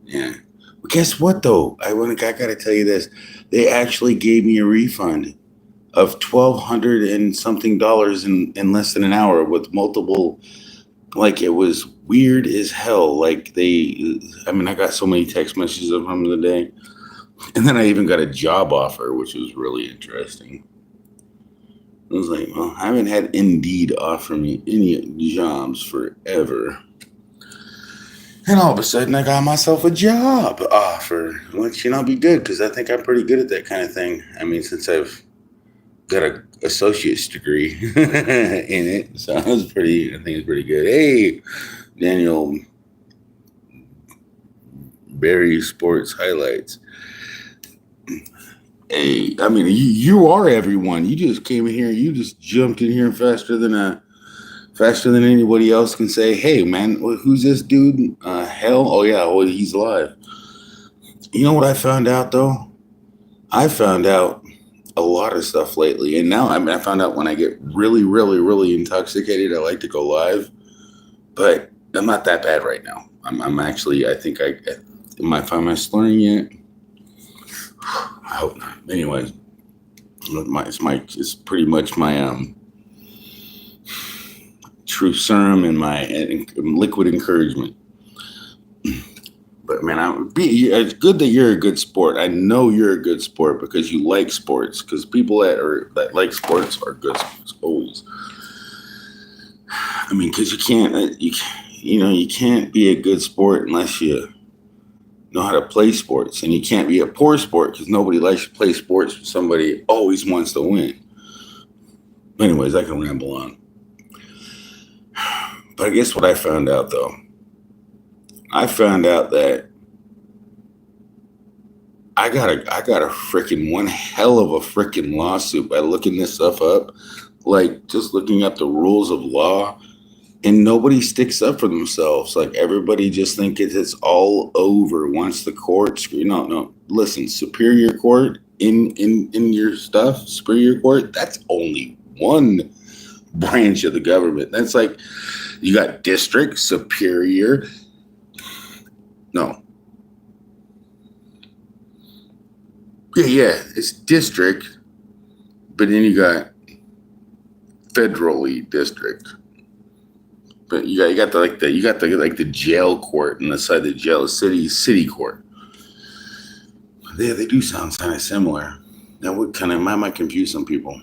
Yeah. Well, guess what though? I gotta tell you this. They actually gave me a refund of $1,200 and something dollars in less than an hour with multiple. Like it was weird as hell. I got so many text messages of them the day, and then I even got a job offer, which was really interesting. I was like, well, I haven't had Indeed offer me any jobs forever. And all of a sudden, I got myself a job offer, which, be good because I think I'm pretty good at that kind of thing. I mean, since I've got a associate's degree in it, so I think it's pretty good. Hey, Daniel Barry Sports Highlights. Hey, I mean, you are everyone. You just came in here. You just jumped in here faster than anybody else can say. Hey, man, who's this dude? Hell, oh yeah, well he's alive. You know what I found out though? I found out a lot of stuff lately, and now I found out when I get really, really, really intoxicated, I like to go live, but I'm not that bad right now. I'm actually. I think am I slurring yet? I hope not. Anyways, it's pretty much my true serum and my liquid encouragement. But man, it's good that you're a good sport. I know you're a good sport because you like sports. Because people that like sports are good sports always. I mean, because you can't be a good sport unless you know how to play sports, and you can't be a poor sport because nobody likes to play sports. Somebody always wants to win. Anyways, I can ramble on. But I guess what I found out though, I found out that I got a freaking one hell of a freaking lawsuit by looking this stuff up, like just looking up the rules of law, and nobody sticks up for themselves. Like everybody just thinks it's all over once the courts. No. Listen, Superior Court in your stuff, Superior Court. That's only one branch of the government. That's like you got district, superior. No. Yeah, it's district, but then you got federally district. But you got the jail court, and the side of the jail city court. Yeah, they do sound kind of similar. That might confuse some people.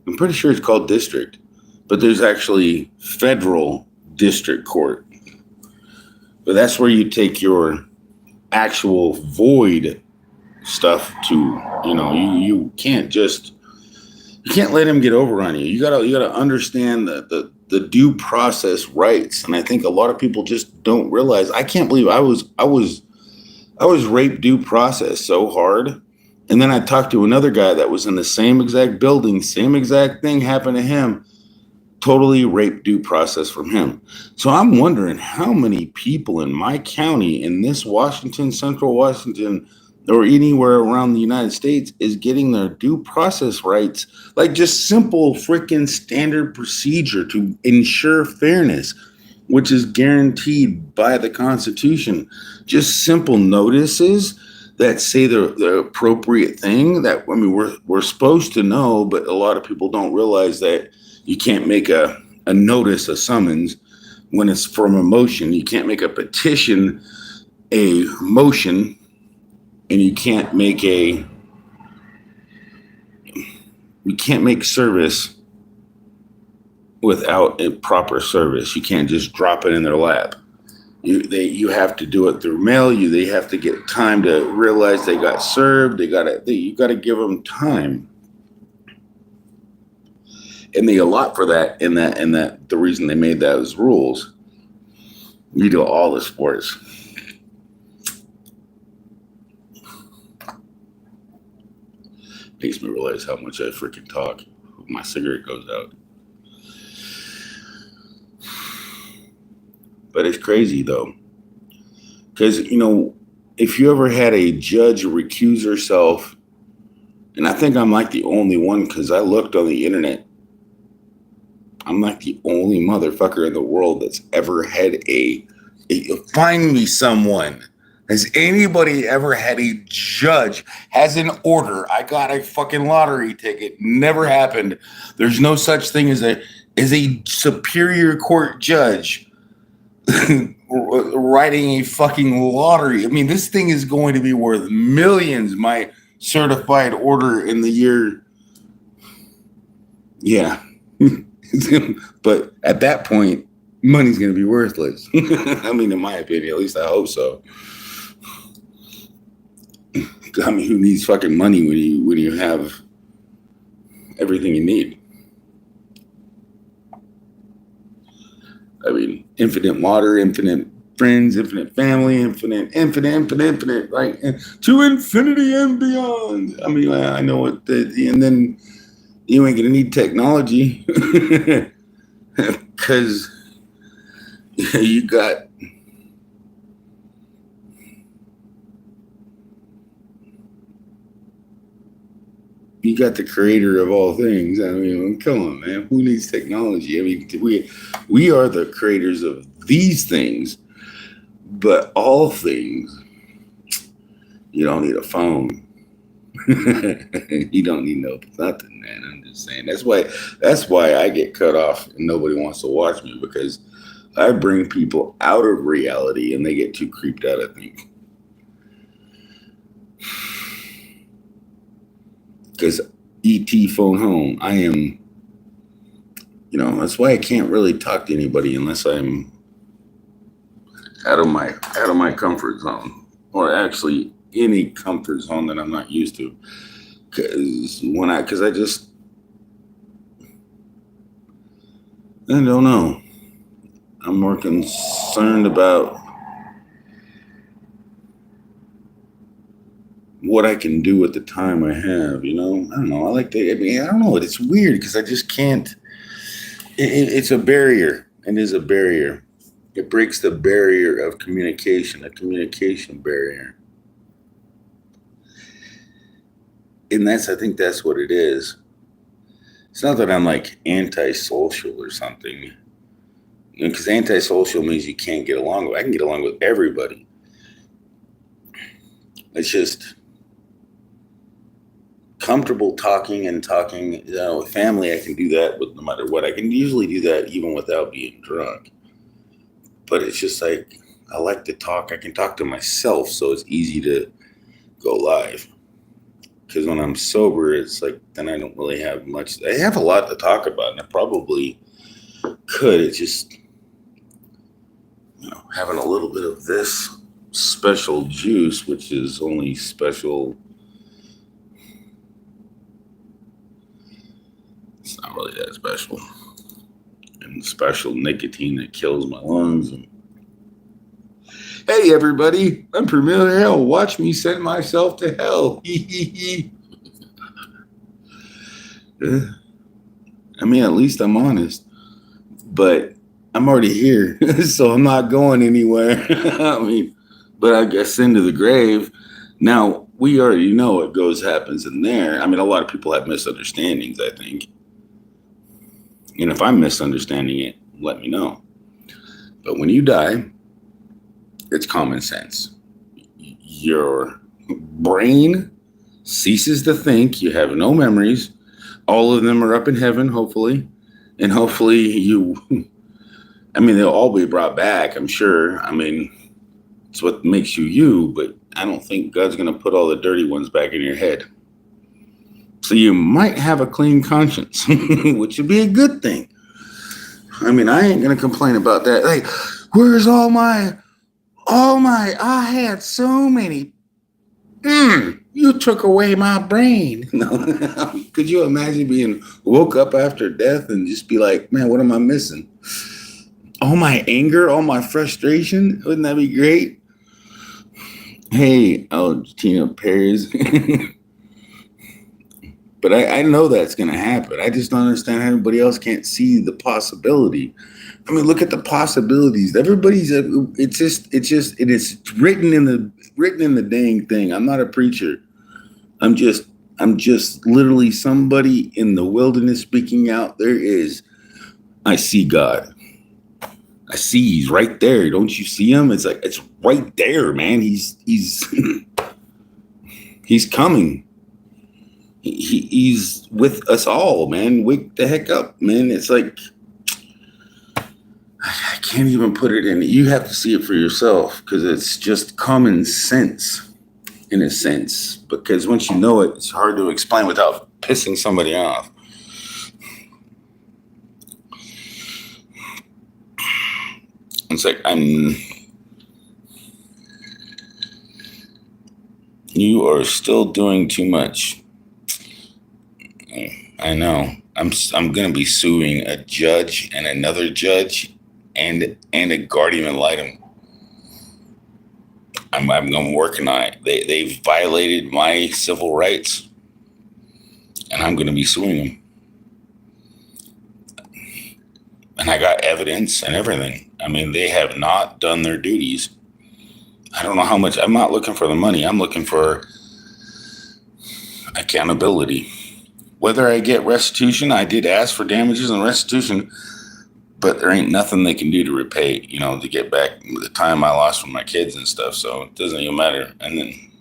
I'm pretty sure it's called district, but there's actually federal district court. But that's where you take your actual void stuff to. You can't let him get over on you. You gotta understand the due process rights, and I think a lot of people just don't realize. I can't believe I was raped due process so hard, and then I talked to another guy that was in the same exact building, same exact thing happened to him. Totally rape due process from him. So I'm wondering how many people in my county, in this Central Washington, or anywhere around the United States is getting their due process rights, like just simple freaking standard procedure to ensure fairness, which is guaranteed by the Constitution. Just simple notices that say the appropriate thing that, we're supposed to know, but a lot of people don't realize that you can't make a notice, a summons, when it's from a motion. You can't make a petition a motion, and you can't make service without a proper service. You can't just drop it in their lap. You have to do it through mail. They have to get time to realize they got served. You got to give them time. And they allot for that, and that the reason they made those rules. You do all the sports. Makes me realize how much I freaking talk. My cigarette goes out. But it's crazy though, because if you ever had a judge recuse herself, and I think I'm like the only one, because I looked on the internet. I'm like the only motherfucker in the world that's ever had a Find me someone. Has anybody ever had a judge has an order? I got a fucking lottery ticket. Never happened. There's no such thing as a superior court judge writing a fucking lottery. I mean, this thing is going to be worth millions. My certified order in the year. Yeah. But at that point, money's going to be worthless. I mean, in my opinion, at least I hope so. I mean, who needs fucking money when you have everything you need? I mean, infinite water, infinite friends, infinite family, infinite, right? And to infinity and beyond. I mean, I know what and then you ain't gonna need technology because you got the creator of all things. I mean, come on, man. Who needs technology? I mean, we are the creators of these things, but all things, you don't need a phone. You don't need nothing, man. I'm just saying. That's why I get cut off and nobody wants to watch me, because I bring people out of reality and they get too creeped out, I think. Because ET phone home, I am, that's why I can't really talk to anybody unless I'm out of my comfort zone, or actually any comfort zone that I'm not used to. Because I don't know. I'm more concerned about what I can do with the time I have, I don't know. I don't know. It's weird because I just can't. It's a barrier. It is a barrier. It breaks the barrier of communication, a communication barrier. And I think that's what it is. It's not that I'm like antisocial or something. Because antisocial means you can't get along with. I can get along with everybody. It's just comfortable talking with family. I can do that with no matter what. I can usually do that even without being drunk. But it's just like, I like to talk. I can talk to myself, so it's easy to go live. Because when I'm sober, it's like, then I don't really have much. I have a lot to talk about, and I probably could. It's just, having a little bit of this special juice, which is only special. It's not really that special. And special nicotine that kills my lungs. And hey, everybody, I'm PremiereHell. Watch me send myself to hell. I mean, at least I'm honest. But I'm already here, so I'm not going anywhere. I mean, but I guess into the grave. Now, we already know what happens in there. I mean, a lot of people have misunderstandings, I think. And if I'm misunderstanding it, let me know. But when you die, it's common sense. Your brain ceases to think. You have no memories. All of them are up in heaven, hopefully. And hopefully they'll all be brought back, I'm sure. I mean, it's what makes you, but I don't think God's going to put all the dirty ones back in your head. So you might have a clean conscience, which would be a good thing. I mean, I ain't going to complain about that. Like, where's all my, I had so many. You took away my brain. No, could you imagine being woke up after death and just be like, man, what am I missing? All my anger, all my frustration. Wouldn't that be great? Hey, Tina Perez. But I know that's going to happen. I just don't understand how everybody else can't see the possibility. I mean, look at the possibilities. Everybody's it's written in the dang thing. I'm not a preacher. I'm just literally somebody in the wilderness speaking out. I see God. I see he's right there. Don't you see him? It's like, it's right there, man. He's he's coming. He's with us all, man. Wake the heck up, man. It's like, I can't even put it in. You have to see it for yourself, because it's just common sense in a sense. Because once you know it, it's hard to explain without pissing somebody off. It's like, you are still doing too much. I know. I'm gonna be suing a judge and another judge and a guardian ad litem. I'm working on it. They've violated my civil rights, and I'm gonna be suing them. And I got evidence and everything. I mean, they have not done their duties. I don't know how much. I'm not looking for the money. I'm looking for accountability. Whether I get restitution, I did ask for damages and restitution, but there ain't nothing they can do to repay, to get back the time I lost from my kids and stuff. So it doesn't even matter. And then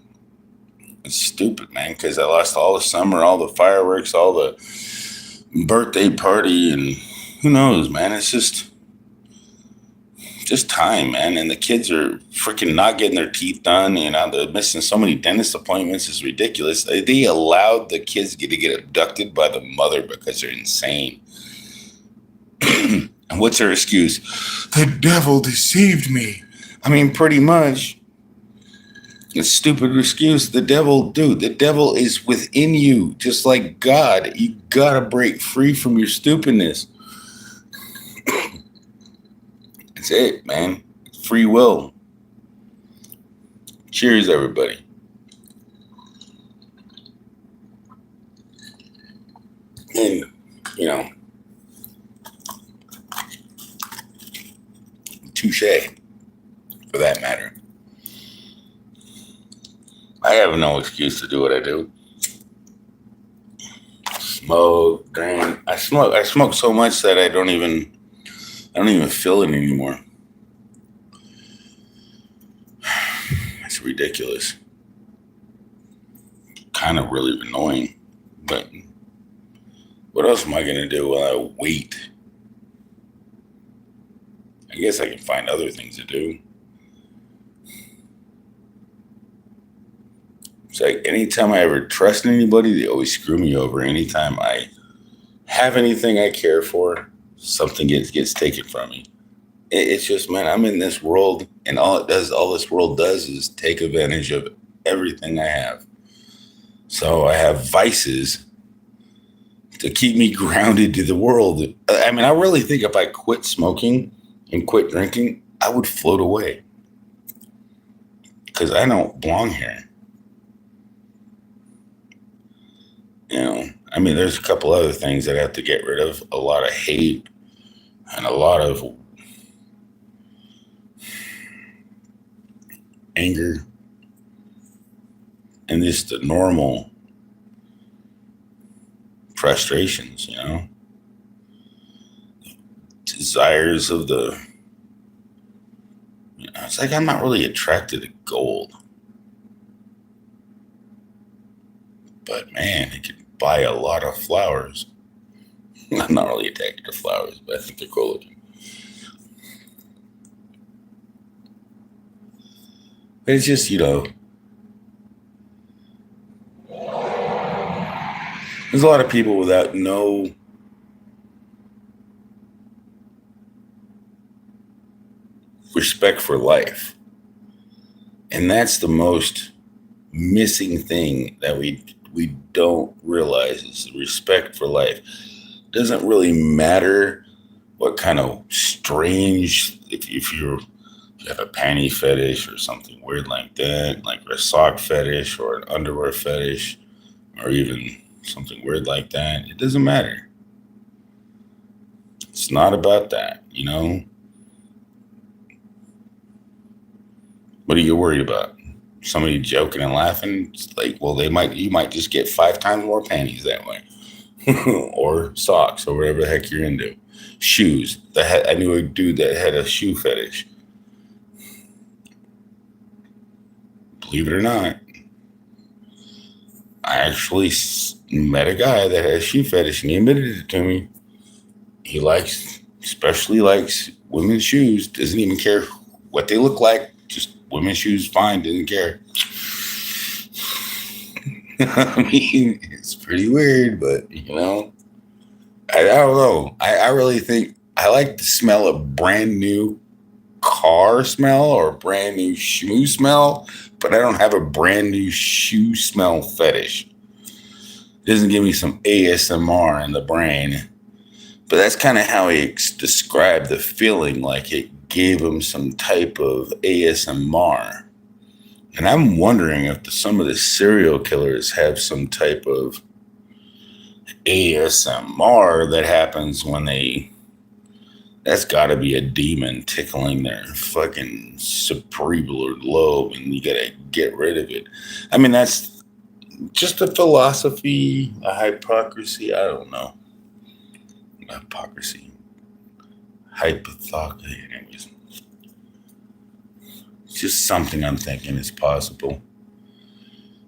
it's stupid, man, because I lost all the summer, all the fireworks, all the birthday party, and who knows, man. It's just time, man. And the kids are freaking not getting their teeth done. They're missing so many dentist appointments. It's ridiculous. They allowed the kids to get abducted by the mother because they're insane. And what's their excuse? The devil deceived me. I mean, pretty much. A stupid excuse. The devil is within you, just like God. You gotta break free from your stupidness. That's it, man. Free will. Cheers, everybody. And, touche, for that matter. I have no excuse to do what I do. Smoke, drink. I smoke so much that I don't even feel it anymore. It's ridiculous. Kind of really annoying. But what else am I going to do while I wait? I guess I can find other things to do. It's like anytime I ever trust anybody, they always screw me over. Anytime I have anything I care for, something gets taken from me. It's just, man, I'm in this world, and all this world does is take advantage of everything I have. So I have vices to keep me grounded to the world. I mean, I really think if I quit smoking and quit drinking, I would float away. Because I don't belong here. I mean, there's a couple other things that I have to get rid of. A lot of hate and a lot of anger. And just the normal frustrations, desires of it's like I'm not really attracted to gold. But man, it could buy a lot of flowers. I'm not really attracted to flowers, but I think they're cool looking. But it's just, there's a lot of people without no respect for life. And that's the most missing thing that we don't realize is the respect for life. It doesn't really matter what kind of strange, if you have a panty fetish or something weird like that, like a sock fetish or an underwear fetish, or even something weird like that. It doesn't matter. It's not about that, What are you worried about? Somebody joking and laughing? It's like, well, you might just get 5 times more panties that way. Or socks or whatever the heck you're into. shoes. I knew a dude that had a shoe fetish. Believe it or not, I actually met a guy that had a shoe fetish, and he admitted it to me. He especially likes women's shoes. Doesn't even care what they look like. Just women's shoes, fine. Doesn't care. I mean, it's pretty weird, but I don't know. I really think I like the smell of brand new car smell or brand new shoe smell, but I don't have a brand new shoe smell fetish. It doesn't give me some ASMR in the brain. But that's kind of how he described the feeling, like it gave him some type of ASMR. And I'm wondering if some of the serial killers have some type of ASMR that happens when that's got to be a demon tickling their fucking cerebral lobe, and you got to get rid of it. I mean, that's just a philosophy, a hypocrisy. I don't know. Hypocrisy. Anyways. It's just something I'm thinking is possible.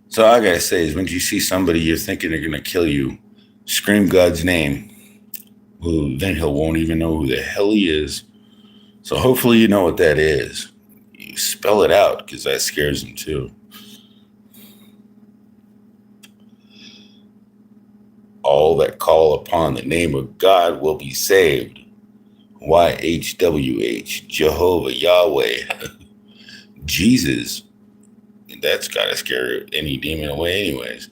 So all I gotta say is when you see somebody you're thinking they're gonna kill you, scream God's name. Well, then he won't even know who the hell he is. So hopefully you know what that is. You spell it out, because that scares him too. All that call upon the name of God will be saved. YHWH, Jehovah, Yahweh, Jesus. That's got to scare any demon away anyways.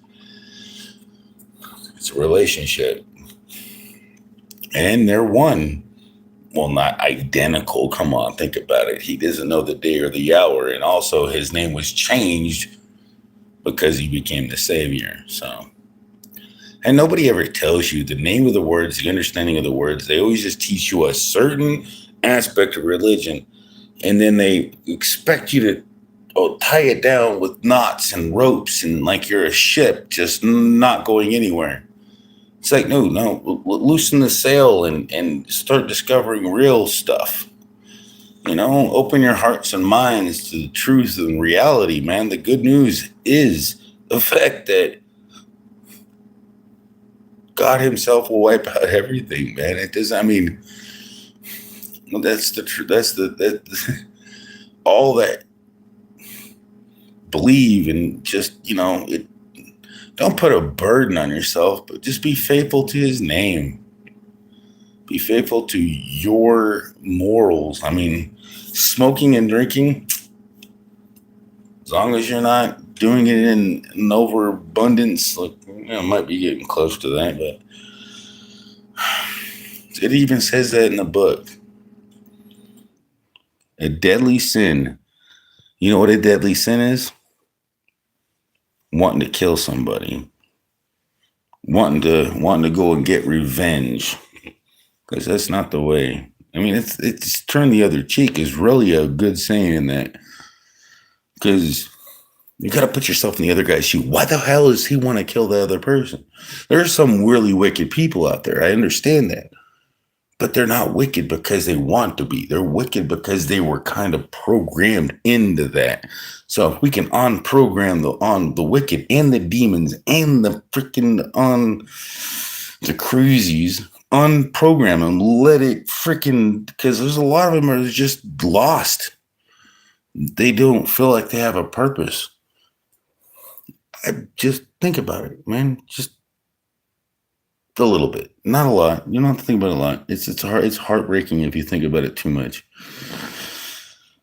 It's a relationship. And they're one. Well, not identical. Come on, think about it. He doesn't know the day or the hour. And also his name was changed because he became the savior. So, and nobody ever tells you the name of the words, the understanding of the words. They always just teach you a certain aspect of religion. And then they expect you to tie it down with knots and ropes and like you're a ship just not going anywhere. It's like, no, loosen the sail and start discovering real stuff. Open your hearts and minds to the truth and reality, man. The good news is the fact that God himself will wipe out everything, man. It does. I mean, that's the truth. That's all that believe and just, don't put a burden on yourself, but just be faithful to his name. Be faithful to your morals. I mean, smoking and drinking, as long as you're not doing it in an overabundance, might be getting close to that, but it even says that in the book. A deadly sin. You know what a deadly sin is? Wanting to kill somebody. Wanting to go and get revenge. Because that's not the way. I mean, it's turn the other cheek is really a good saying in that. Because you got to put yourself in the other guy's shoe. Why the hell does he want to kill the other person? There's some really wicked people out there. I understand that. But they're not wicked because they want to be. They're wicked because they were kind of programmed into that. So if we can unprogram the wicked and the demons and the freaking on the cruisies, unprogram them, let it freaking, because there's a lot of them are just lost. They don't feel like they have a purpose. I just think about it, man. Just a little bit, not a lot. You don't have to think about it a lot. It's heartbreaking if you think about it too much.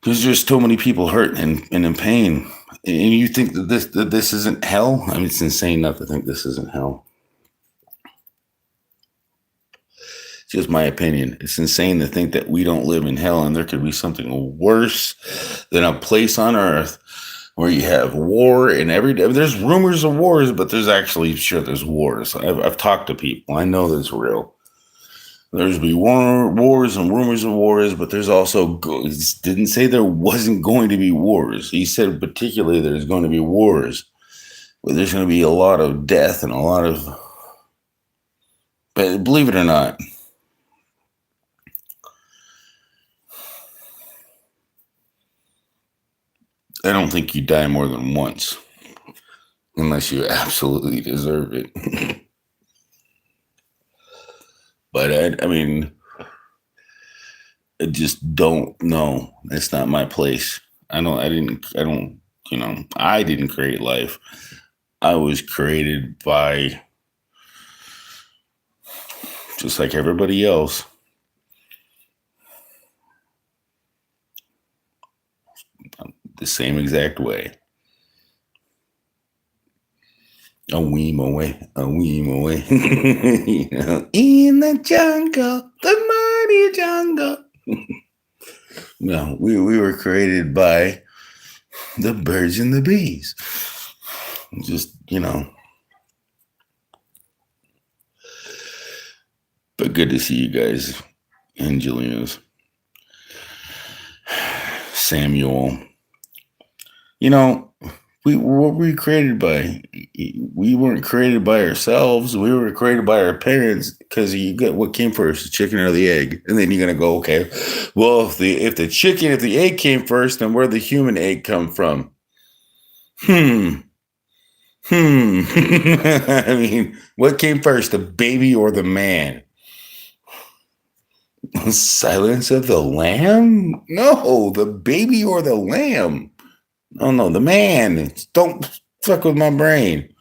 There's just so many people hurt and in pain, and you think that this isn't hell. I mean, it's insane not to think this isn't hell. It's just my opinion. It's insane to think that we don't live in hell and there could be something worse than a place on earth where you have war and every day. There's rumors of wars, but there's wars. I've talked to people. I know that's real. There's be wars and rumors of wars, but there's also didn't say there wasn't going to be wars. He said particularly there's going to be wars, but there's going to be a lot of death and a lot of. But believe it or not, I don't think you die more than once unless you absolutely deserve it. But I mean, I just don't know. It's not my place. I didn't create life. I was created by, just like everybody else, the same exact way. A weem away. In the jungle, the mighty jungle. No, we were created by the birds and the bees. Just, But good to see you guys, Angelinos. Samuel. We were created by. We weren't created by ourselves. We were created by our parents, because you get what came first, the chicken or the egg, and then you're gonna go, okay, well, if the egg came first, then where'd the human egg come from? I mean, what came first, the baby or the man? Silence of the Lamb? No, the baby or the lamb. Oh no, the man. Don't fuck with my brain.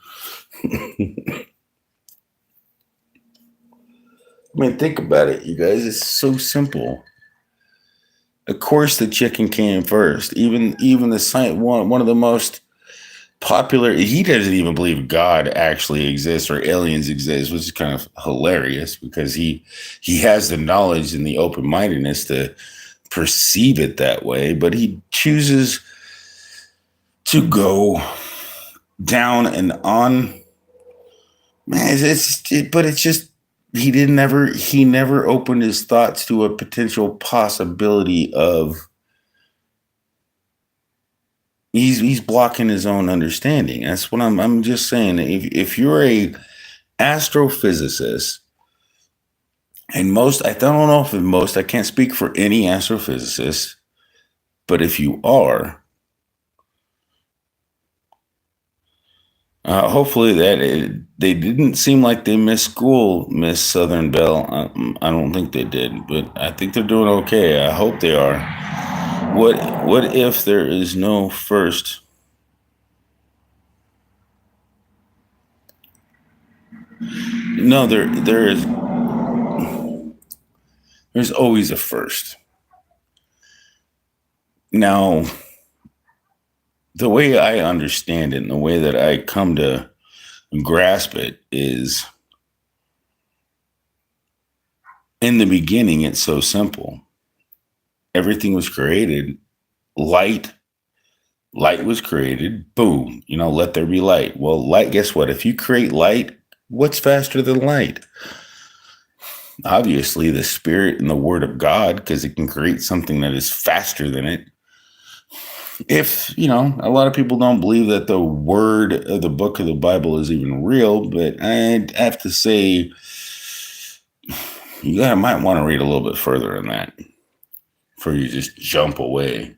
I mean, think about it, you guys. It's so simple. Of course, the chicken came first. Even the one of the most popular. He doesn't even believe God actually exists or aliens exist, which is kind of hilarious, because he has the knowledge and the open mindedness to perceive it that way, but he chooses to go down and on. Man, it's just he never opened his thoughts to a potential possibility of. He's blocking his own understanding. That's what I'm just saying. If you're a astrophysicist, and I don't know if I can't speak for any astrophysicist, but if you are, hopefully they didn't seem like they missed school, Miss Southern Belle. I don't think they did, but I think they're doing okay. I hope they are. What if there is no first? No, there is. There's always a first. Now, the way I understand it and the way that I come to grasp it is, in the beginning, it's so simple. Everything was created. Light was created. Boom. Let there be light. Well, light, guess what? If you create light, what's faster than light? Obviously, the spirit and the word of God, because it can create something that is faster than it. If, a lot of people don't believe that the word of the book of the Bible is even real, but I'd have to say you might want to read a little bit further on that before you just jump away.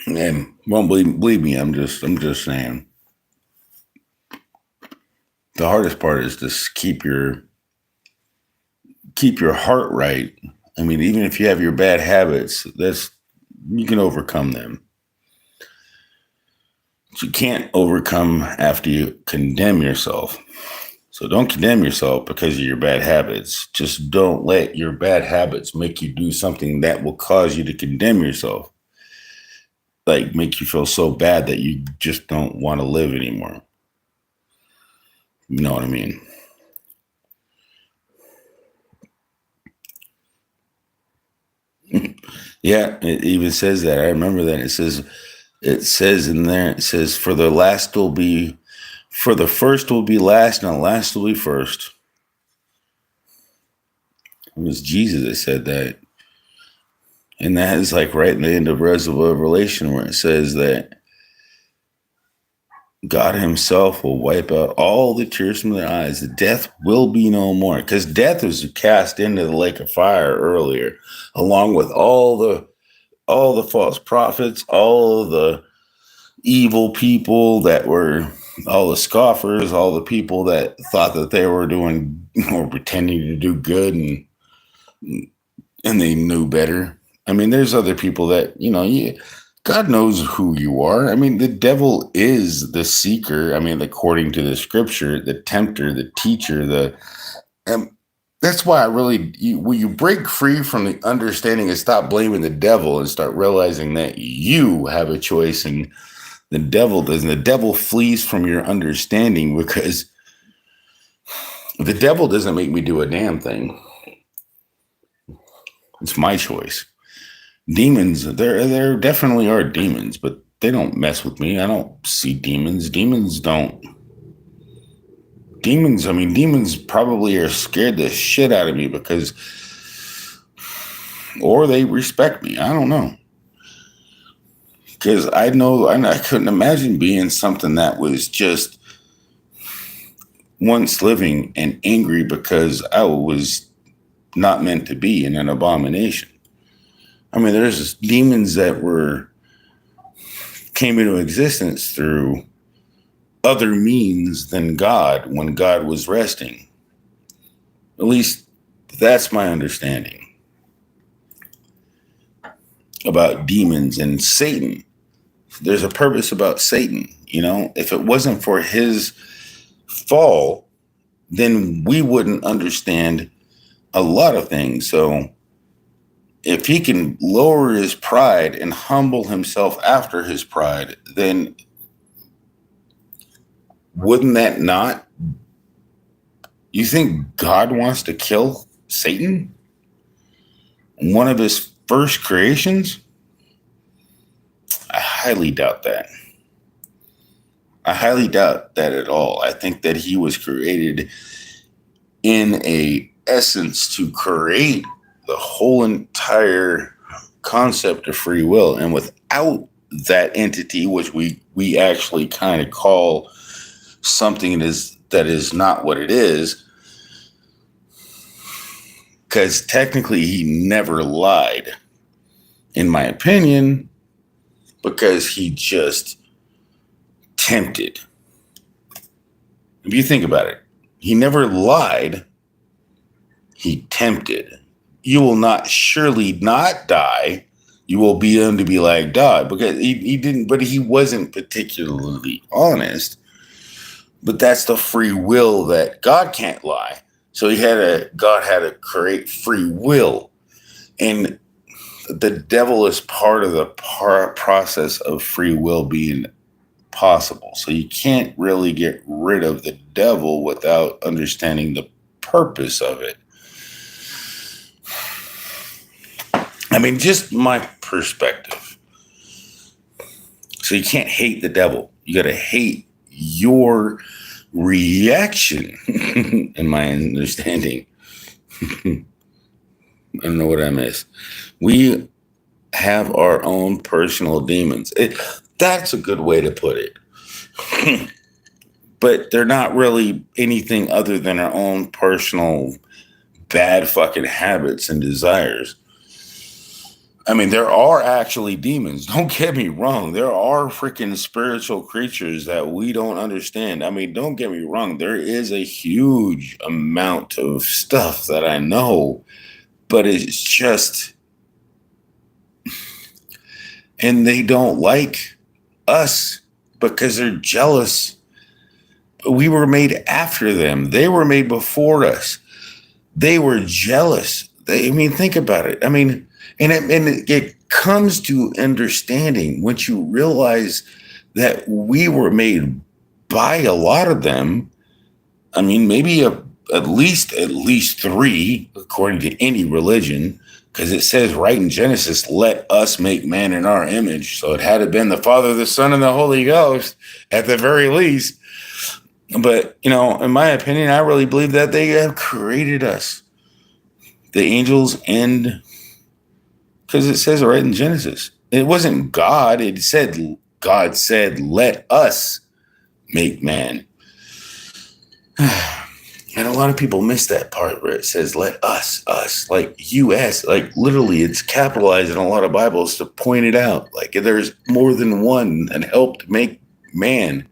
And won't believe me, I'm just saying. The hardest part is to keep your heart right. I mean, even if you have your bad habits, you can overcome them. But you can't overcome after you condemn yourself. So don't condemn yourself because of your bad habits. Just don't let your bad habits make you do something that will cause you to condemn yourself. Like, make you feel so bad that you just don't want to live anymore. You know what I mean? Yeah, it even says that. I remember that. It says in there, for the first will be last, and the last will be first. It was Jesus that said that. And that is like right in the end of Revelation, where it says that God himself will wipe out all the tears from their eyes. The death will be no more, because death was cast into the lake of fire earlier, along with all the all the false prophets, all of the evil people that were, all the scoffers, all the people that thought that they were doing or pretending to do good, and they knew better. I mean, there's other people that, God knows who you are. I mean, the devil is the seeker. I mean, according to the scripture, the tempter, the teacher, that's why when you break free from the understanding and stop blaming the devil and start realizing that you have a choice and the devil doesn't. The devil flees from your understanding because the devil doesn't make me do a damn thing. It's my choice. Demons, there definitely are demons, but they don't mess with me. I don't see demons. Demons, demons probably are scared the shit out of me or they respect me. I don't know. Because I couldn't imagine being something that was just once living and angry because I was not meant to be in an abomination. I mean, there's demons that came into existence through other means than God when God was resting. At least that's my understanding about demons and Satan. There's a purpose about Satan. If it wasn't for his fall, then we wouldn't understand a lot of things. So if he can lower his pride and humble himself after his pride, then wouldn't that not? You think God wants to kill Satan? One of his first creations? I highly doubt that. I highly doubt that at all. I think that he was created in a essence to create the whole entire concept of free will. And without that entity, which we actually kind of call something that is not what it is, because technically he never lied, in my opinion, because he just tempted. If you think about it, he never lied. He tempted. You will not surely not die. You will be able to be like God, because he didn't, but he wasn't particularly honest. But that's the free will that God can't lie. So God had to create free will. And the devil is part of the process of free will being possible. So you can't really get rid of the devil without understanding the purpose of it. I mean, just my perspective. So you can't hate the devil. You got to hate your reaction, in my understanding. I don't know what I missed. We have our own personal demons. That's a good way to put it. But they're not really anything other than our own personal bad fucking habits and desires. I mean, there are actually demons. Don't get me wrong. There are freaking spiritual creatures that we don't understand. I mean, don't get me wrong. There is a huge amount of stuff that I know, but it's just, and they don't like us because they're jealous. We were made after them. They were made before us. They were jealous. Think about it. I mean, and it comes to understanding once you realize that we were made by a lot of them. I mean, maybe at least three, according to any religion, because it says right in Genesis, let us make man in our image. So it had to been the Father, the Son, and the Holy Ghost at the very least. But, in my opinion, I really believe that they have created us, the angels, and because it says right in Genesis, it wasn't God. God said, let us make man. And a lot of people miss that part where it says, let us, like US, like literally it's capitalized in a lot of Bibles to point it out. Like there's more than one and helped make man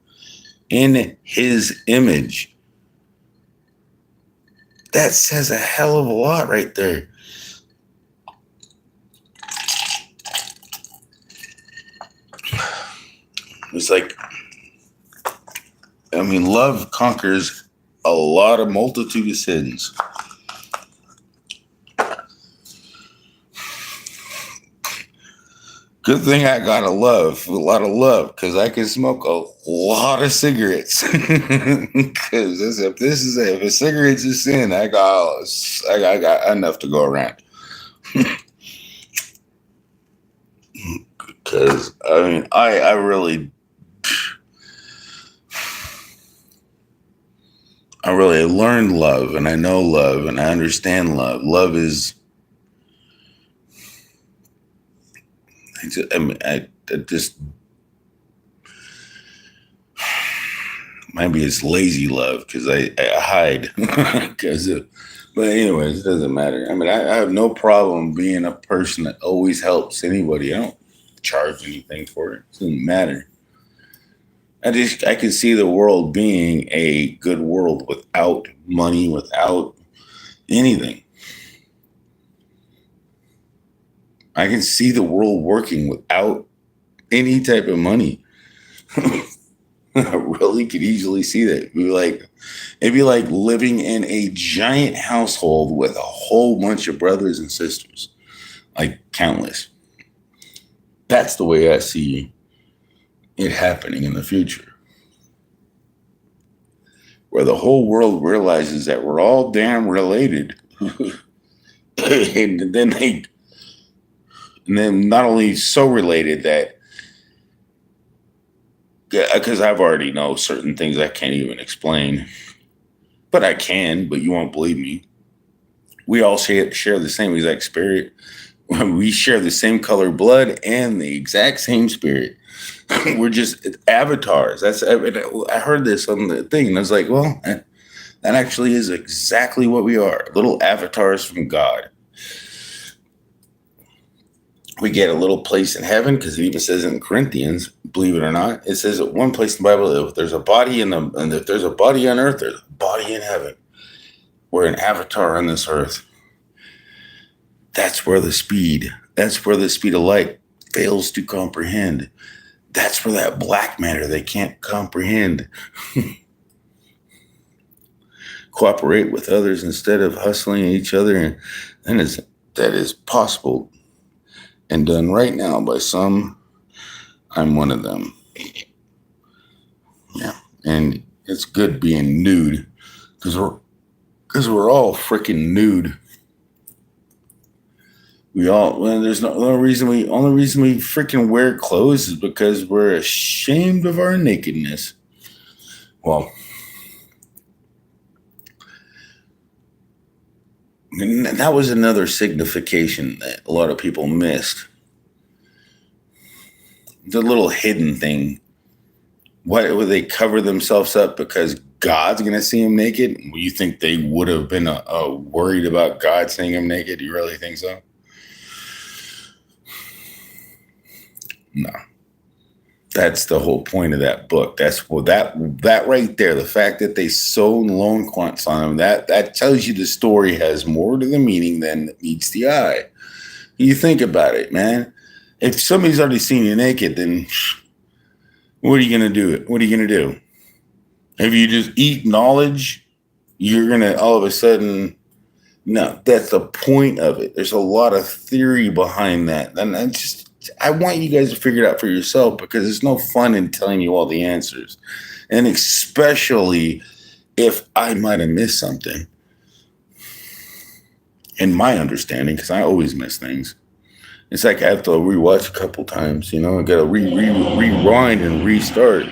in his image. That says a hell of a lot right there. It's like, I mean, love conquers a lot of multitude of sins. Good thing I got a lot of love, because I can smoke a lot of cigarettes. Because if a cigarette's a sin, I got enough to go around. Because I mean, I really learned love, and I know love, and I understand love. Love is, I just, maybe it's lazy love because I hide. But anyways, it doesn't matter. I mean, I have no problem being a person that always helps anybody. I don't charge anything for it. It doesn't matter. I can see the world being a good world without money, without anything. I can see the world working without any type of money. I really could easily see that. It'd be like living in a giant household with a whole bunch of brothers and sisters, like countless. That's the way I see it happening in the future, where the whole world realizes that we're all damn related. And then not only so related that, because I've already know certain things I can't even explain, but I can, but you won't believe me. We all share the same exact spirit. We share the same color blood and the exact same spirit. We're just avatars. I heard this on the thing, and I was like, well, that actually is exactly what we are. Little avatars from God. We get a little place in heaven, because it even says in Corinthians, believe it or not, it says at one place in the Bible, if there's a body and if there's a body on earth, there's a body in heaven. We're an avatar on this earth. That's where the speed of light fails to comprehend. That's where that black matter they can't comprehend. Cooperate with others instead of hustling each other, and that is possible and done right now by some. I'm one of them. Yeah, and it's good being nude, because we're all freaking nude. The only reason we freaking wear clothes is because we're ashamed of our nakedness. Well, that was another signification that a lot of people missed. The little hidden thing. Why would they cover themselves up? Because God's going to see them naked? You think they would have been worried about God seeing them naked? You really think so? No. That's the whole point of that book. That's that right there. The fact that they sewn loincloths on them, that tells you the story has more to the meaning than meets the eye. You think about it, man. If somebody's already seen you naked, then what are you going to do? What are you going to do? If you just eat knowledge, you're going to all of a sudden, no, that's the point of it. There's a lot of theory behind that. And I want you guys to figure it out for yourself, because there's no fun in telling you all the answers. And especially if I might have missed something in my understanding, because I always miss things. It's like I have to rewatch a couple times, I got to rewind and restart,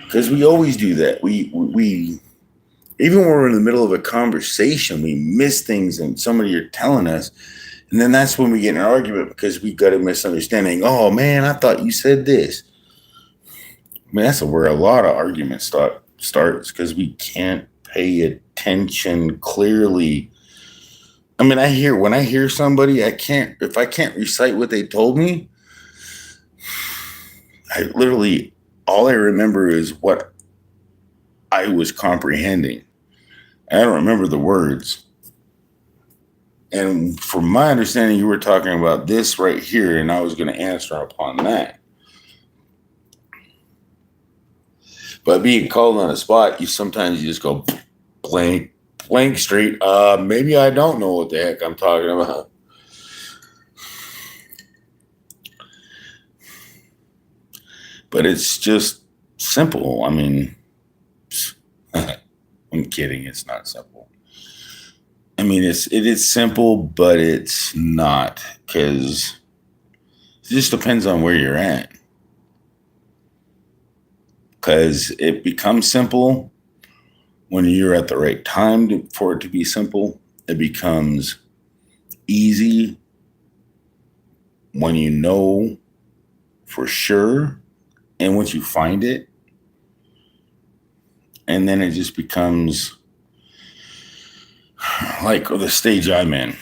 because we always do that. We even when we're in the middle of a conversation, we miss things and somebody are telling us. And then that's when we get in an argument, because we got a misunderstanding. Oh, man, I thought you said this. I mean, that's where a lot of arguments starts, because we can't pay attention clearly. I mean, when I hear somebody, if I can't recite what they told me, all I remember is what I was comprehending. I don't remember the words. And from my understanding, you were talking about this right here, and I was going to answer upon that. But being called on a spot, sometimes you just go blank straight. Maybe I don't know what the heck I'm talking about. But it's just simple. I mean, I'm kidding. It's not simple. I mean, it is simple, but it's not, because it just depends on where you're at. Because it becomes simple when you're at the right time for it to be simple. It becomes easy when you know for sure, and once you find it, and then it just becomes like the stage I'm in.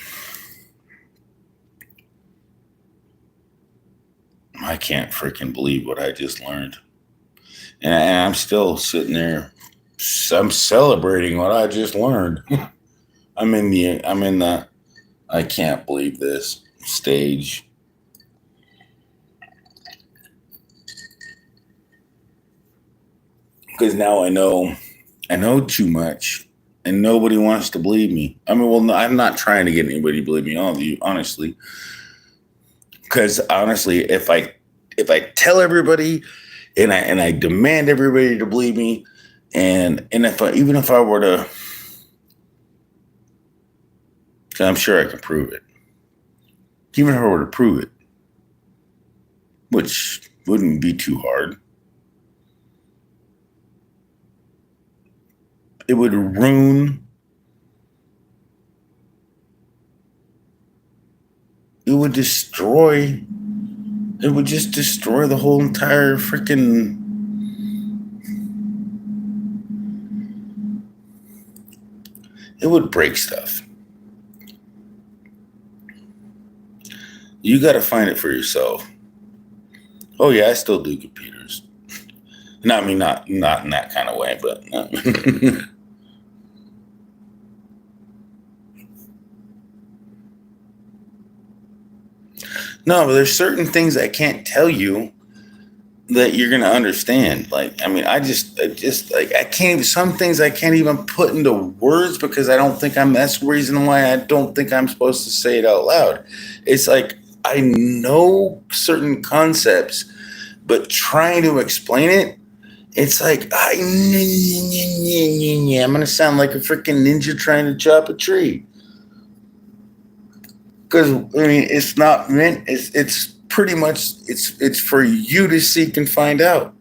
I can't freaking believe what I just learned. And I'm still sitting there. I'm celebrating what I just learned. I'm in the I can't believe this stage. Because now I know too much, and nobody wants to believe me. I mean, well, no, I'm not trying to get anybody to believe me, honestly. Because honestly, if I tell everybody and I demand everybody to believe me, and even if I were to, I'm sure I can prove it. Even if I were to prove it, which wouldn't be too hard, it would ruin. It would destroy. It would just destroy the whole entire freaking. It would break stuff. You got to find it for yourself. Oh yeah, I still do computers. No, I mean not in that kind of way, but. No, but there's certain things I can't tell you that you're going to understand. Like, I mean, I just like, I can't even, some things I can't even put into words because that's the reason why I don't think I'm supposed to say it out loud. It's like, I know certain concepts, but trying to explain it, it's like, I'm going to sound like a freaking ninja trying to chop a tree. Because, I mean, it's not meant, it's pretty much, it's for you to seek and find out.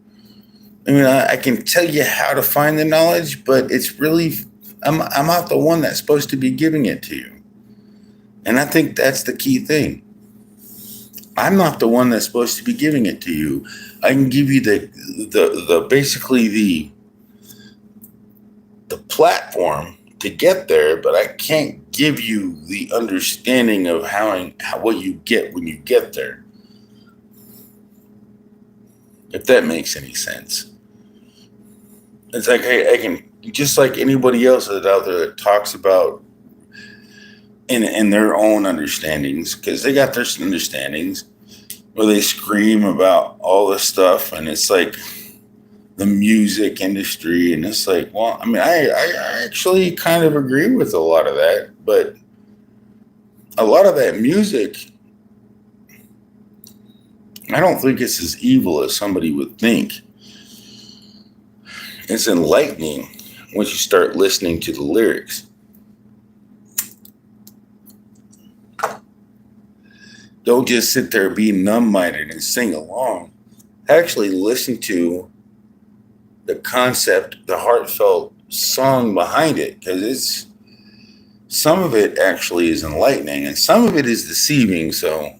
I mean, I can tell you how to find the knowledge, but it's really, I'm not the one that's supposed to be giving it to you. And I think that's the key thing. I'm not the one that's supposed to be giving it to you. I can give you the basically the platform to get there, but I can't give you the understanding of what you get when you get there. If that makes any sense. It's like, hey, I can, just like anybody else that's out there that talks about in their own understandings, because they got their understandings, where they scream about all this stuff, and it's like the music industry, and it's like, well, I mean, I actually kind of agree with a lot of that, but a lot of that music, I don't think it's as evil as somebody would think. It's enlightening once you start listening to the lyrics. Don't just sit there being numb-minded and sing along. Actually listen to the concept, the heartfelt song behind it, because some of it actually is enlightening and some of it is deceiving. So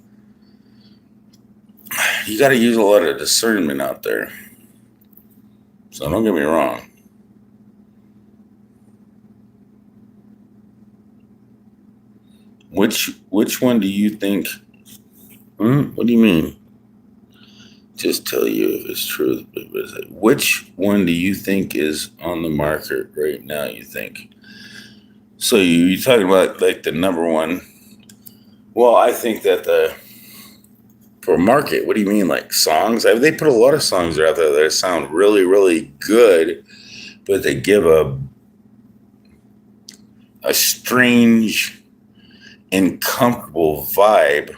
you got to use a lot of discernment out there. So don't get me wrong. Which one do you think? What do you mean? Just tell you if it's true. Which one do you think is on the market right now? You think? So you're talking about like the number one? Well, I think that for market, what do you mean, like songs? I mean, they put a lot of songs out there that sound really, really good, but they give a strange, uncomfortable vibe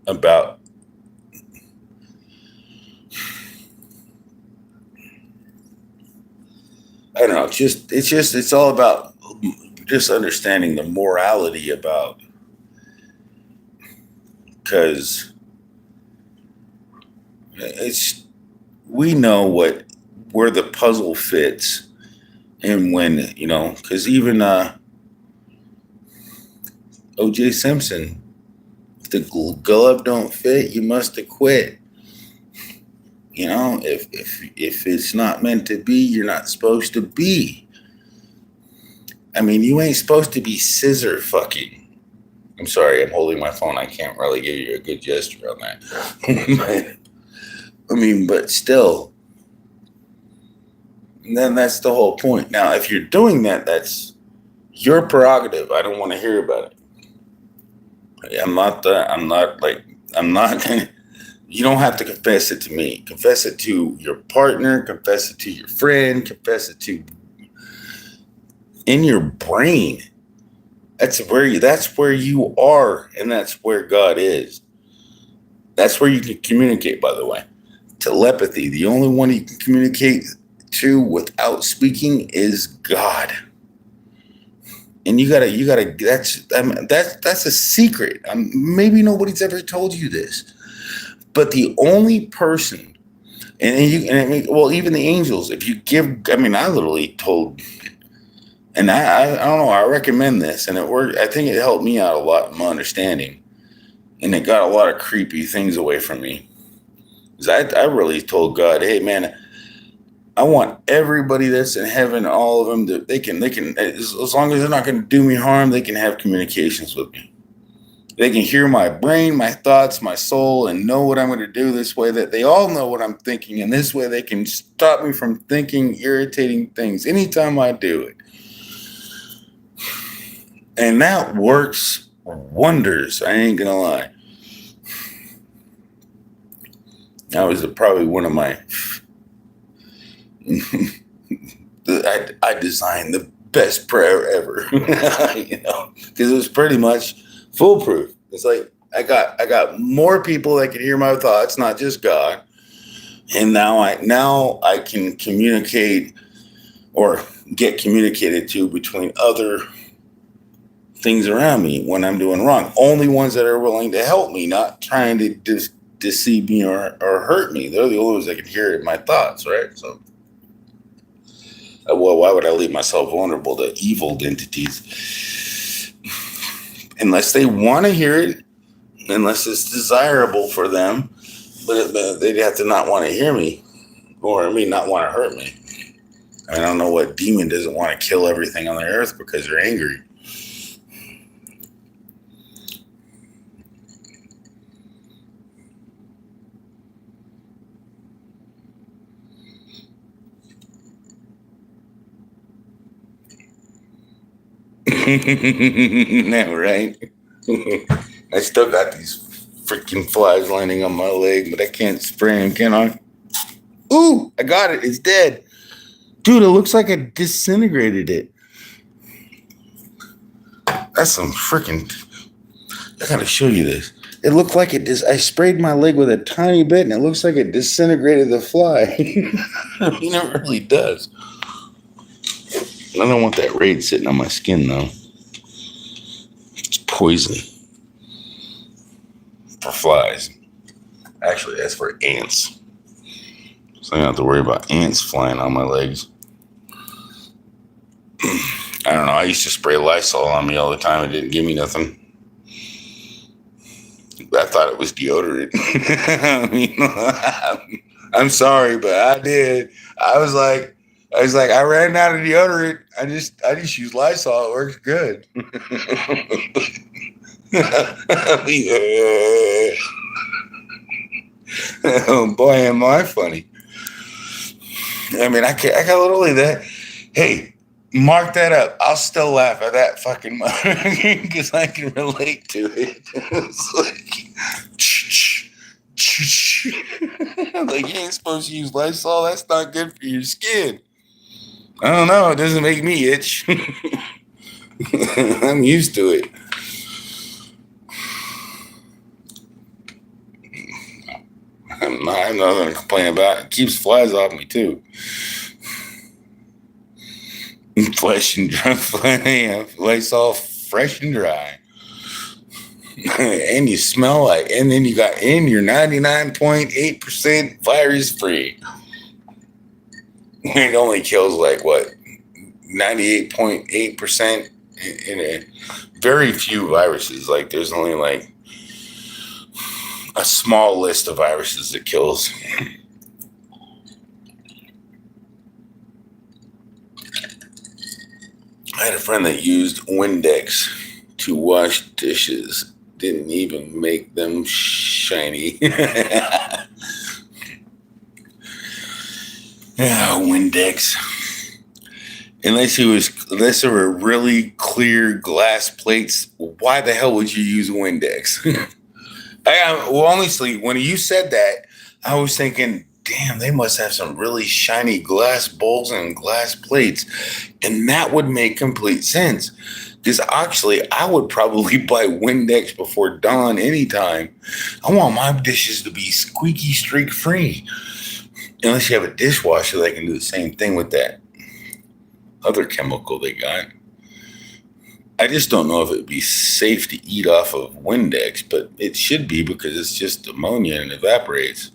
about I don't know. It's all about just understanding the morality about because it's we know where the puzzle fits and when because even O.J. Simpson, if the glove don't fit, you must have quit. If it's not meant to be, you're not supposed to be. I mean, you ain't supposed to be scissor fucking. I'm sorry, I'm holding my phone. I can't really give you a good gesture on that. But still, then that's the whole point. Now, if you're doing that, that's your prerogative. I don't want to hear about it. I'm not. You don't have to confess it to me. Confess it to your partner. Confess it to your friend. Confess it to in your brain. That's where you are, and that's where God is. That's where you can communicate, by the way. Telepathy. The only one you can communicate to without speaking is God. And you gotta. That's a secret. Maybe nobody's ever told you this, but the only person, even the angels. If you give, I literally told. And I don't know, I recommend this, and it worked. I think it helped me out a lot in my understanding. And it got a lot of creepy things away from me. Because I really told God, hey, man, I want everybody that's in heaven, all of them, that they can, as long as they're not going to do me harm, they can have communications with me. They can hear my brain, my thoughts, my soul, and know what I'm going to do this way, that they all know what I'm thinking. And this way they can stop me from thinking irritating things anytime I do it. And that works wonders. I ain't gonna lie. That was probably one of my. I designed the best prayer ever, because it was pretty much foolproof. It's like I got more people that can hear my thoughts, not just God. And now I can communicate or get communicated to between other things around me when I'm doing wrong. Only ones that are willing to help me, not trying to deceive me or hurt me. They're the only ones that can hear my thoughts, right? So, why would I leave myself vulnerable to evil entities? Unless they want to hear it, unless it's desirable for them, but they'd have to not want to hear me, or not want to hurt me. I don't know what demon doesn't want to kill everything on the earth because they're angry. No, right? I still got these freaking flies landing on my leg, but I can't spray them, can I? Ooh, I got it. It's dead. Dude, it looks like I disintegrated it. That's some freaking... I gotta show you this. It looked like I sprayed my leg with a tiny bit, and it looks like it disintegrated the fly. It really does. I don't want that raid sitting on my skin, though. It's poison for flies. Actually, that's for ants. So I don't have to worry about ants flying on my legs. I don't know. I used to spray Lysol on me all the time. It didn't give me nothing. I thought it was deodorant. I'm sorry, but I did. I was like, I was like, I ran out of deodorant. I just use Lysol. It works good. Oh boy, am I funny. I mean, I got literally that. Hey, mark that up. I'll still laugh at that fucking because I can relate to it. It's like, like, you ain't supposed to use Lysol. That's not good for your skin. I don't know. It doesn't make me itch. I'm used to it. I'm not going to complain about it. It keeps flies off me, too. Fresh and dry. Lysol fresh and dry. And you smell like, and then you got you're 99.8% virus free. It only kills like what? 98.8% in a very few viruses. Like there's only like a small list of viruses that kills. I had a friend that used Windex to wash dishes. Didn't even make them shiny. Yeah, Windex. Unless there were really clear glass plates, why the hell would you use Windex? Well, honestly, when you said that, I was thinking, damn, they must have some really shiny glass bowls and glass plates. And that would make complete sense. Because actually, I would probably buy Windex before dawn anytime. I want my dishes to be squeaky streak free. Unless you have a dishwasher that can do the same thing with that other chemical they got. I just don't know if it would be safe to eat off of Windex, but it should be because it's just ammonia and evaporates.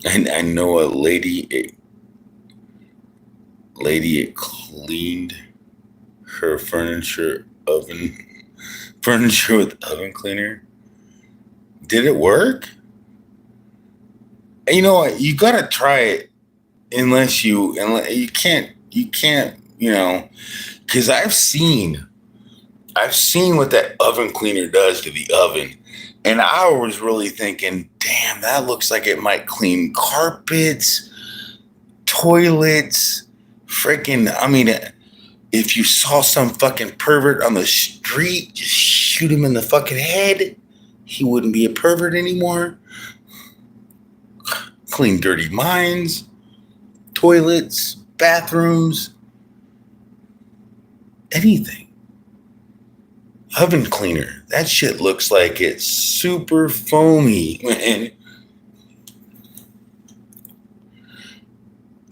And I know a lady cleaned her furniture with oven cleaner. Did it work? And you know what? You gotta try it unless you can't, because I've seen what that oven cleaner does to the oven. And I was really thinking, damn, that looks like it might clean carpets, toilets, freaking, I mean, if you saw some fucking pervert on the street, just shoot him in the fucking head. He wouldn't be a pervert anymore. Clean dirty minds, toilets, bathrooms, anything. Oven cleaner. That shit looks like it's super foamy, man.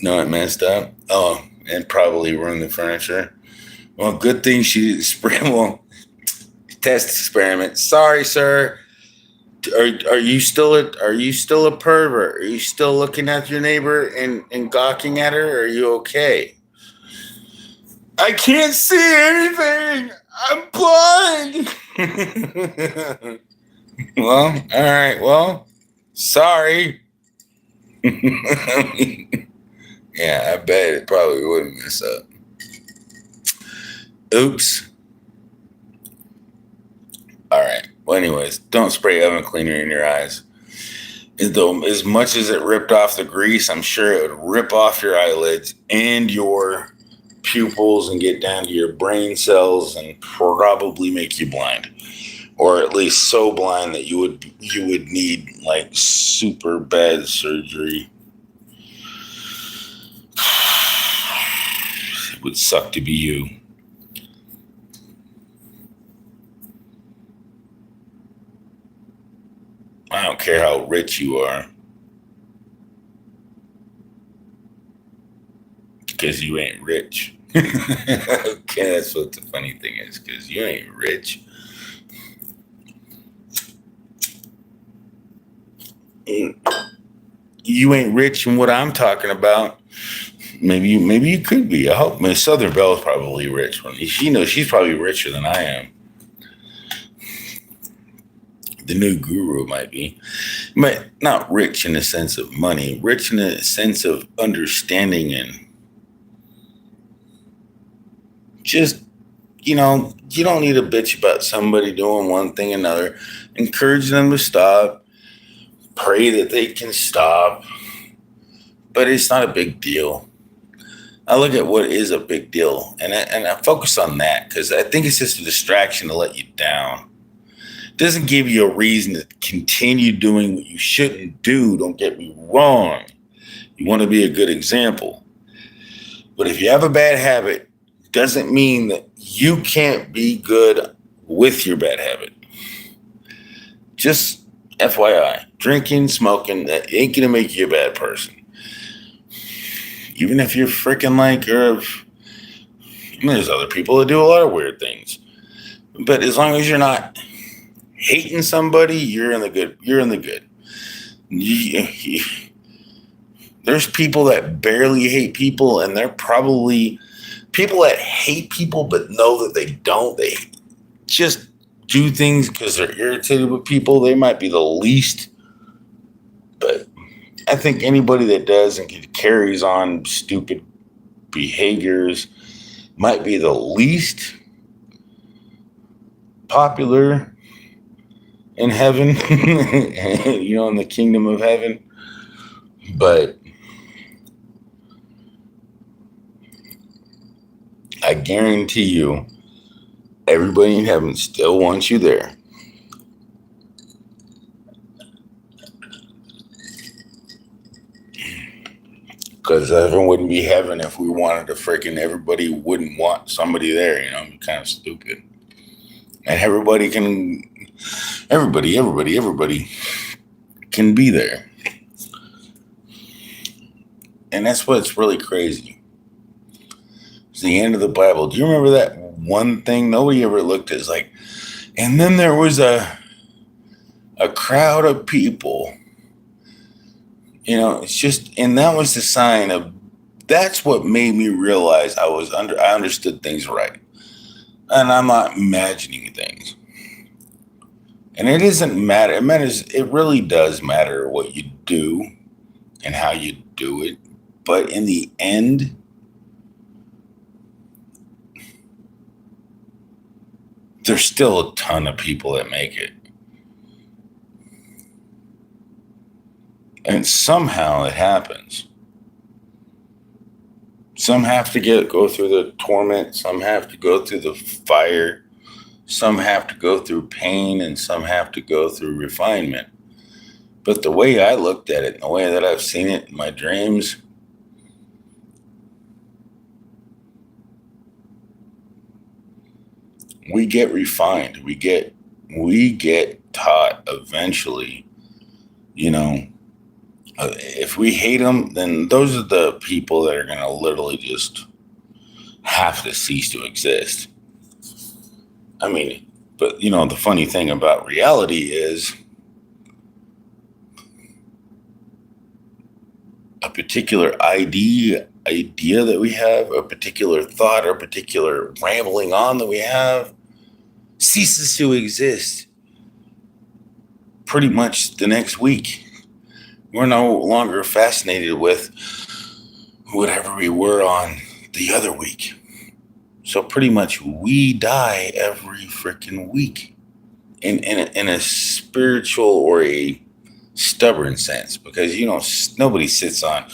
No, it messed up. Oh, and probably ruined the furniture. Well, good thing she didn't spray. Well, test experiment. Sorry, sir. Are you still a pervert? Are you still looking at your neighbor and gawking at her? Are you okay? I can't see anything. I'm blind. Well, all right. Well, sorry. Yeah, I bet it probably wouldn't mess up. Oops. All right. Well, anyways, don't spray oven cleaner in your eyes. Though, as much as it ripped off the grease, I'm sure it would rip off your eyelids and your pupils and get down to your brain cells and probably make you blind, or at least so blind that you would need like super bad surgery. It would suck to be you. I don't care how rich you are, because you ain't rich. Okay, that's what the funny thing is, because you ain't rich. You ain't rich in what I'm talking about. Maybe you could be. I hope. Miss Southern Belle's probably rich. She knows she's probably richer than I am. the new guru might be, but not rich in the sense of money, rich in the sense of understanding and just, you don't need to bitch about somebody doing one thing or another. Encourage them to stop. Pray that they can stop. But it's not a big deal. I look at what is a big deal, and I focus on that because I think it's just a distraction to let you down. It doesn't give you a reason to continue doing what you shouldn't do. Don't get me wrong. You want to be a good example. But if you have a bad habit, it doesn't mean that you can't be good with your bad habit. Just FYI, drinking, smoking, that ain't going to make you a bad person. Even if you're freaking there's other people that do a lot of weird things. But as long as you're not hating somebody, you're in the good. You're in the good. There's people that barely hate people, and they're probably people that hate people but know that they don't. They just do things because they're irritated with people. They might be the least. But I think anybody that does and carries on stupid behaviors might be the least popular in heaven, in the kingdom of heaven. But I guarantee you, everybody in heaven still wants you there. Because heaven wouldn't be heaven if we wanted to everybody wouldn't want somebody there, It'd be kind of stupid. And everybody can be there. And that's what's really crazy. It's the end of the Bible. Do you remember that one thing nobody ever looked at? It's like, and then there was a crowd of people. It's just, and that was the sign of, that's what made me realize I understood things right. And I'm not imagining things. And it doesn't matter. It really does matter what you do and how you do it. But in the end, there's still a ton of people that make it. And somehow it happens. Some have to go through the torment. Some have to go through the fire. Some have to go through pain, and some have to go through refinement. But the way I looked at it, the way that I've seen it in my dreams, we get refined. We get taught eventually, if we hate them, then those are the people that are going to literally just have to cease to exist. But the funny thing about reality is a particular idea that we have, a particular thought, or a particular rambling on that we have ceases to exist pretty much the next week. We're no longer fascinated with whatever we were on the other week. So pretty much we die every freaking week in a spiritual or a stubborn sense, because nobody sits on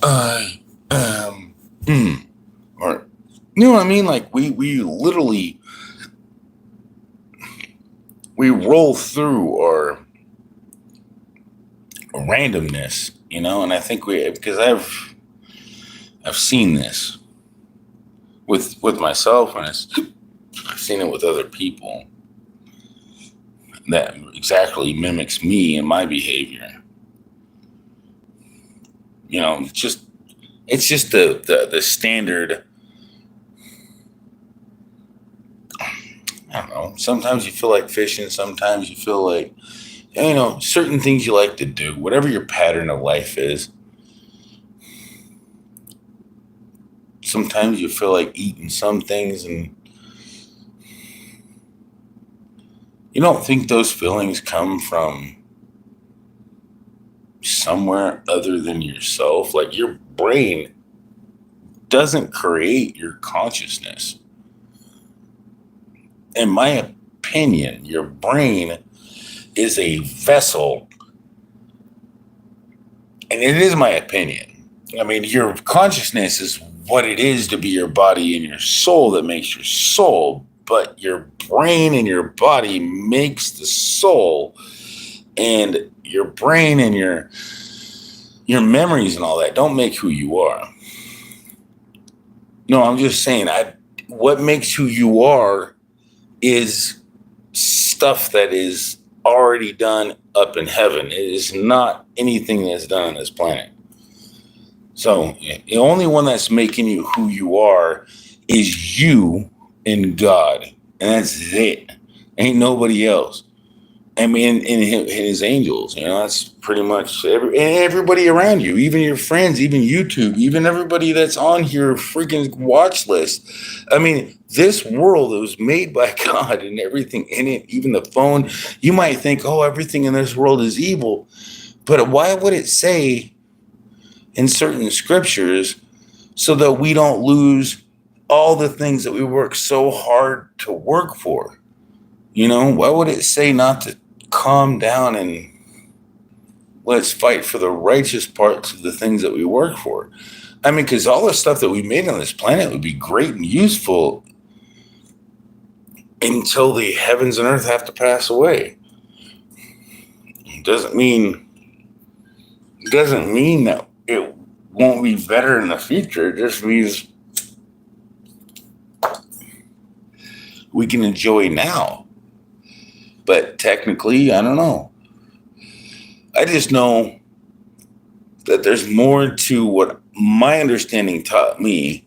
or what I mean? Like we literally roll through our randomness, and I think because I've seen this with myself, and I've seen it with other people that exactly mimics me and my behavior. It's just the standard. I don't know. Sometimes you feel like fishing. Sometimes you feel like, certain things you like to do, whatever your pattern of life is. Sometimes you feel like eating some things, and You don't think those feelings come from somewhere other than yourself? Like, your brain doesn't create your consciousness. In my opinion, your brain is a vessel, and it is my opinion. I mean, your consciousness is what it is to be your body and your soul that makes your soul, but your brain and your body makes the soul, and your brain and your memories and all that don't make who you are. No, I'm just saying, what makes who you are is stuff that is already done up in heaven. It is not anything that's done on this planet. So the only one that's making you who you are is you and God. And that's it. Ain't nobody else. I mean, and his angels, that's pretty much everybody around you, even your friends, even YouTube, even everybody that's on your freaking watch list. I mean, this world was made by God and everything in it, even the phone. You might think, oh, everything in this world is evil. But why would it say in certain scriptures so that we don't lose all the things that we work so hard to work for? Why would it say not to calm down and let's fight for the righteous parts of the things that we work for? I mean, because all the stuff that we made on this planet would be great and useful until the heavens and earth have to pass away. It doesn't mean that it won't be better in the future. It just means we can enjoy now. But technically, I don't know. I just know that there's more to what my understanding taught me,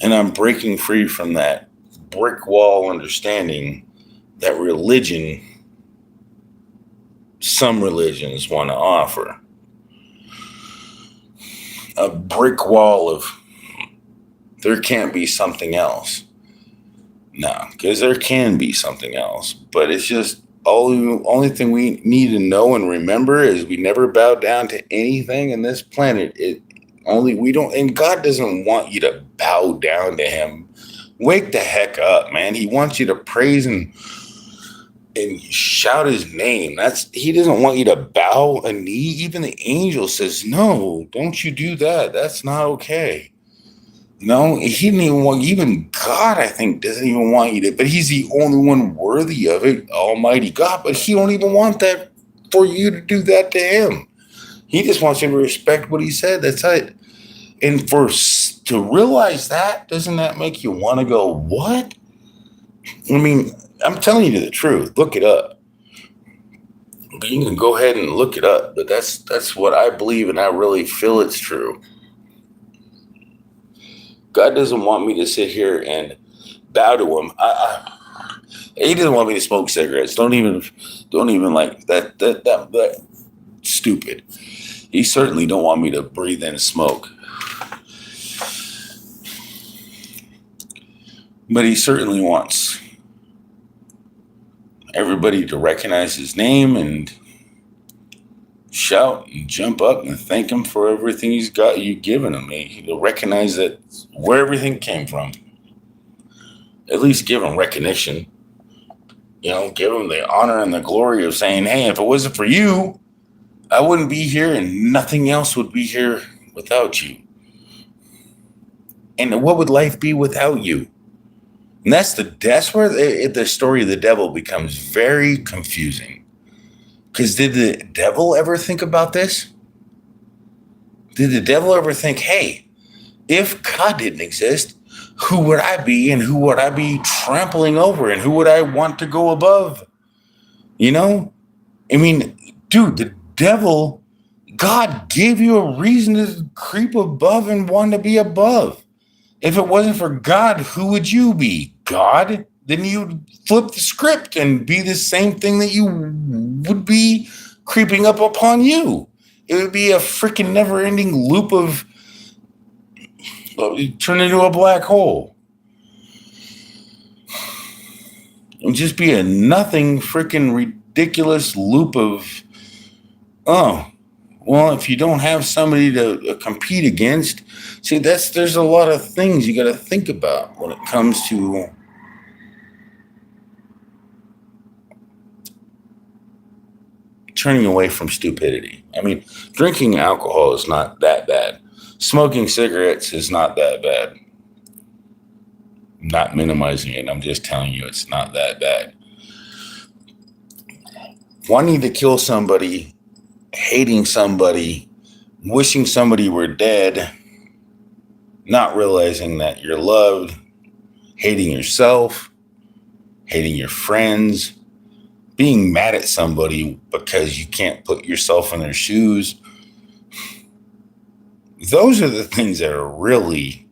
and I'm breaking free from that brick wall understanding that some religions want to offer. A brick wall of there can't be something else. No, because there can be something else, but it's just only thing we need to know and remember is we never bow down to anything in this planet. And God doesn't want you to bow down to him. Wake the heck up, man. He wants you to praise and shout his name. He doesn't want you to bow a knee. Even the angel says, no, don't you do that. That's not okay. No, he didn't even want, even God, I think, doesn't even want you to, but he's the only one worthy of it, Almighty God, but he don't even want that for you to do that to him. He just wants you to respect what he said. That's it. And to realize that, doesn't that make you want to go, what? I mean, I'm telling you the truth. Look it up. You can go ahead and look it up, but that's what I believe, and I really feel it's true. God doesn't want me to sit here and bow to him. He doesn't want me to smoke cigarettes. Don't even like that. That stupid. He certainly don't want me to breathe in smoke. But he certainly wants everybody to recognize his name and shout and jump up and thank him for everything he's got you given him. To recognize that where everything came from. At least give him recognition. Give him the honor and the glory of saying, hey, if it wasn't for you, I wouldn't be here and nothing else would be here without you. And what would life be without you? And that's where the story of the devil becomes very confusing. Because did the devil ever think about this? Did the devil ever think, hey, if God didn't exist, who would I be and who would I be trampling over and who would I want to go above? I mean, dude, the devil, God gave you a reason to creep above and want to be above. If it wasn't for God, who would you be? God? Then you'd flip the script and be the same thing that you would be creeping up upon you. It would be a freaking never-ending loop of turn into a black hole. would just be a nothing freaking ridiculous loop of, oh, well, if you don't have somebody to compete against, see, there's a lot of things you got to think about when it comes to turning away from stupidity. I mean, drinking alcohol is not that bad. Smoking cigarettes is not that bad. Not minimizing it. I'm just telling you it's not that bad. Wanting to kill somebody, hating somebody, wishing somebody were dead, not realizing that you're loved, hating yourself, hating your friends, being mad at somebody because you can't put yourself in their shoes. Those are the things that are really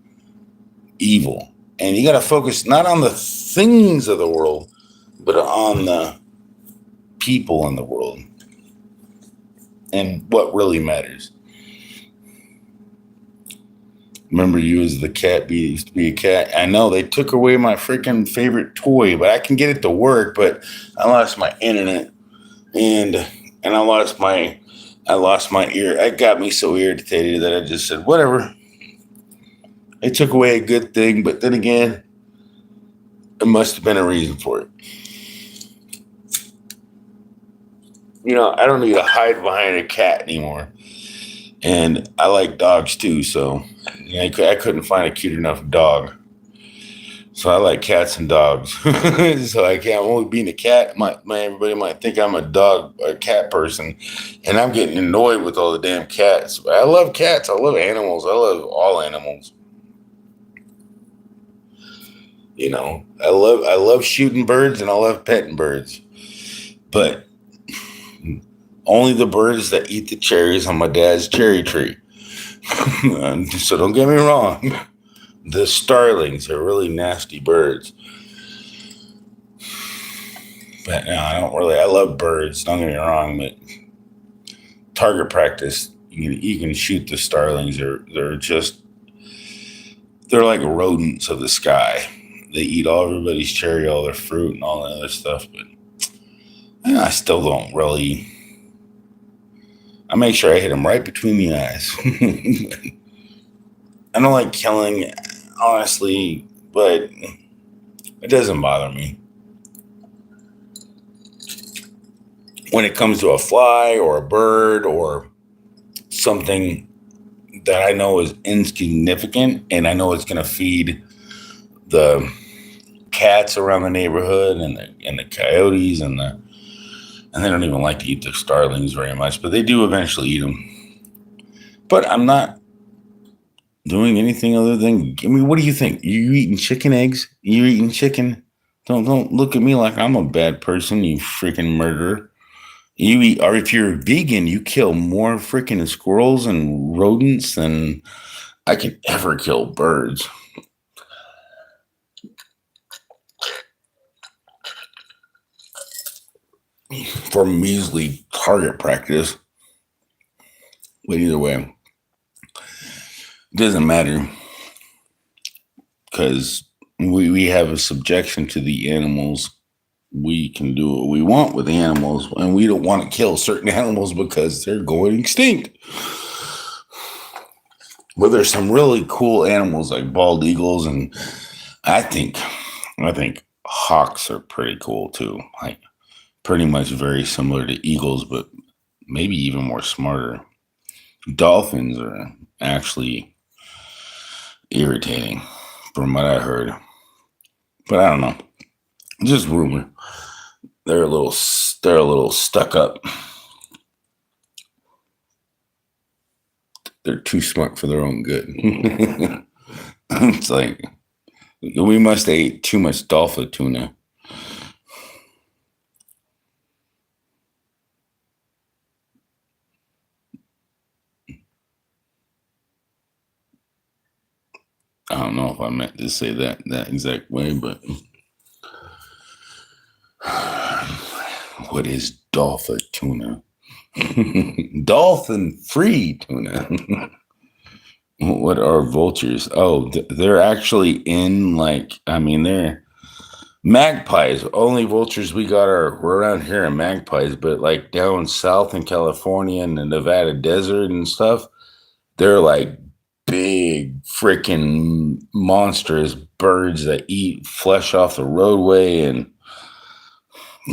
evil. And you got to focus not on the things of the world, but on the people in the world and what really matters. Remember you as the cat used to be a cat. I know they took away my freaking favorite toy, but I can get it to work, but I lost my internet and I lost my ear. It got me so irritated that I just said, whatever. They took away a good thing, but then again, there must have been a reason for it. You know, I don't need to hide behind a cat anymore. And I like dogs too, so I couldn't find a cute enough dog. So I like cats and dogs. So I can't only being a cat. Everybody might think I'm a cat person, and I'm getting annoyed with all the damn cats. But I love cats. I love animals. I love all animals. You know, I love shooting birds and I love petting birds, but only the birds that eat the cherries on my dad's cherry tree. So don't get me wrong. The starlings are really nasty birds. But no, I love birds, don't get me wrong, but target practice, you can shoot the starlings. They're like rodents of the sky. They eat everybody's cherry, all their fruit and all that other stuff, but I still don't really. I make sure I hit them right between the eyes. I don't like killing, honestly, but it doesn't bother me. When it comes to a fly or a bird or something that I know is insignificant and I know it's going to feed the cats around the neighborhood and the coyotes and they don't even like to eat the starlings very much, but they do eventually eat them. But I'm not doing anything other than, I mean, what do you think? You eating chicken eggs? You eating chicken? Don't look at me like I'm a bad person, you freaking murderer. You eat, or if you're a vegan, you kill more freaking squirrels and rodents than I can ever kill birds. For measly target practice. But either way, it doesn't matter because we have a subjection to the animals. We can do what we want with the animals, and we don't want to kill certain animals because they're going extinct. But there's some really cool animals like bald eagles, and I think hawks are pretty cool too. Like pretty much very similar to eagles, but maybe even more smarter. Dolphins are actually irritating from what I heard, but I don't know. Just rumor. They're a little stuck up. They're too smart for their own good. It's like we must have ate too much dolphin tuna. I don't know if I meant to say that exact way, but what is dolphin tuna? Dolphin-free tuna. What are vultures? Oh, they're actually in they're Magpies. Only vultures we got are around here in magpies, but like down south in California and the Nevada desert and stuff, they're like big freaking monstrous birds that eat flesh off the roadway. And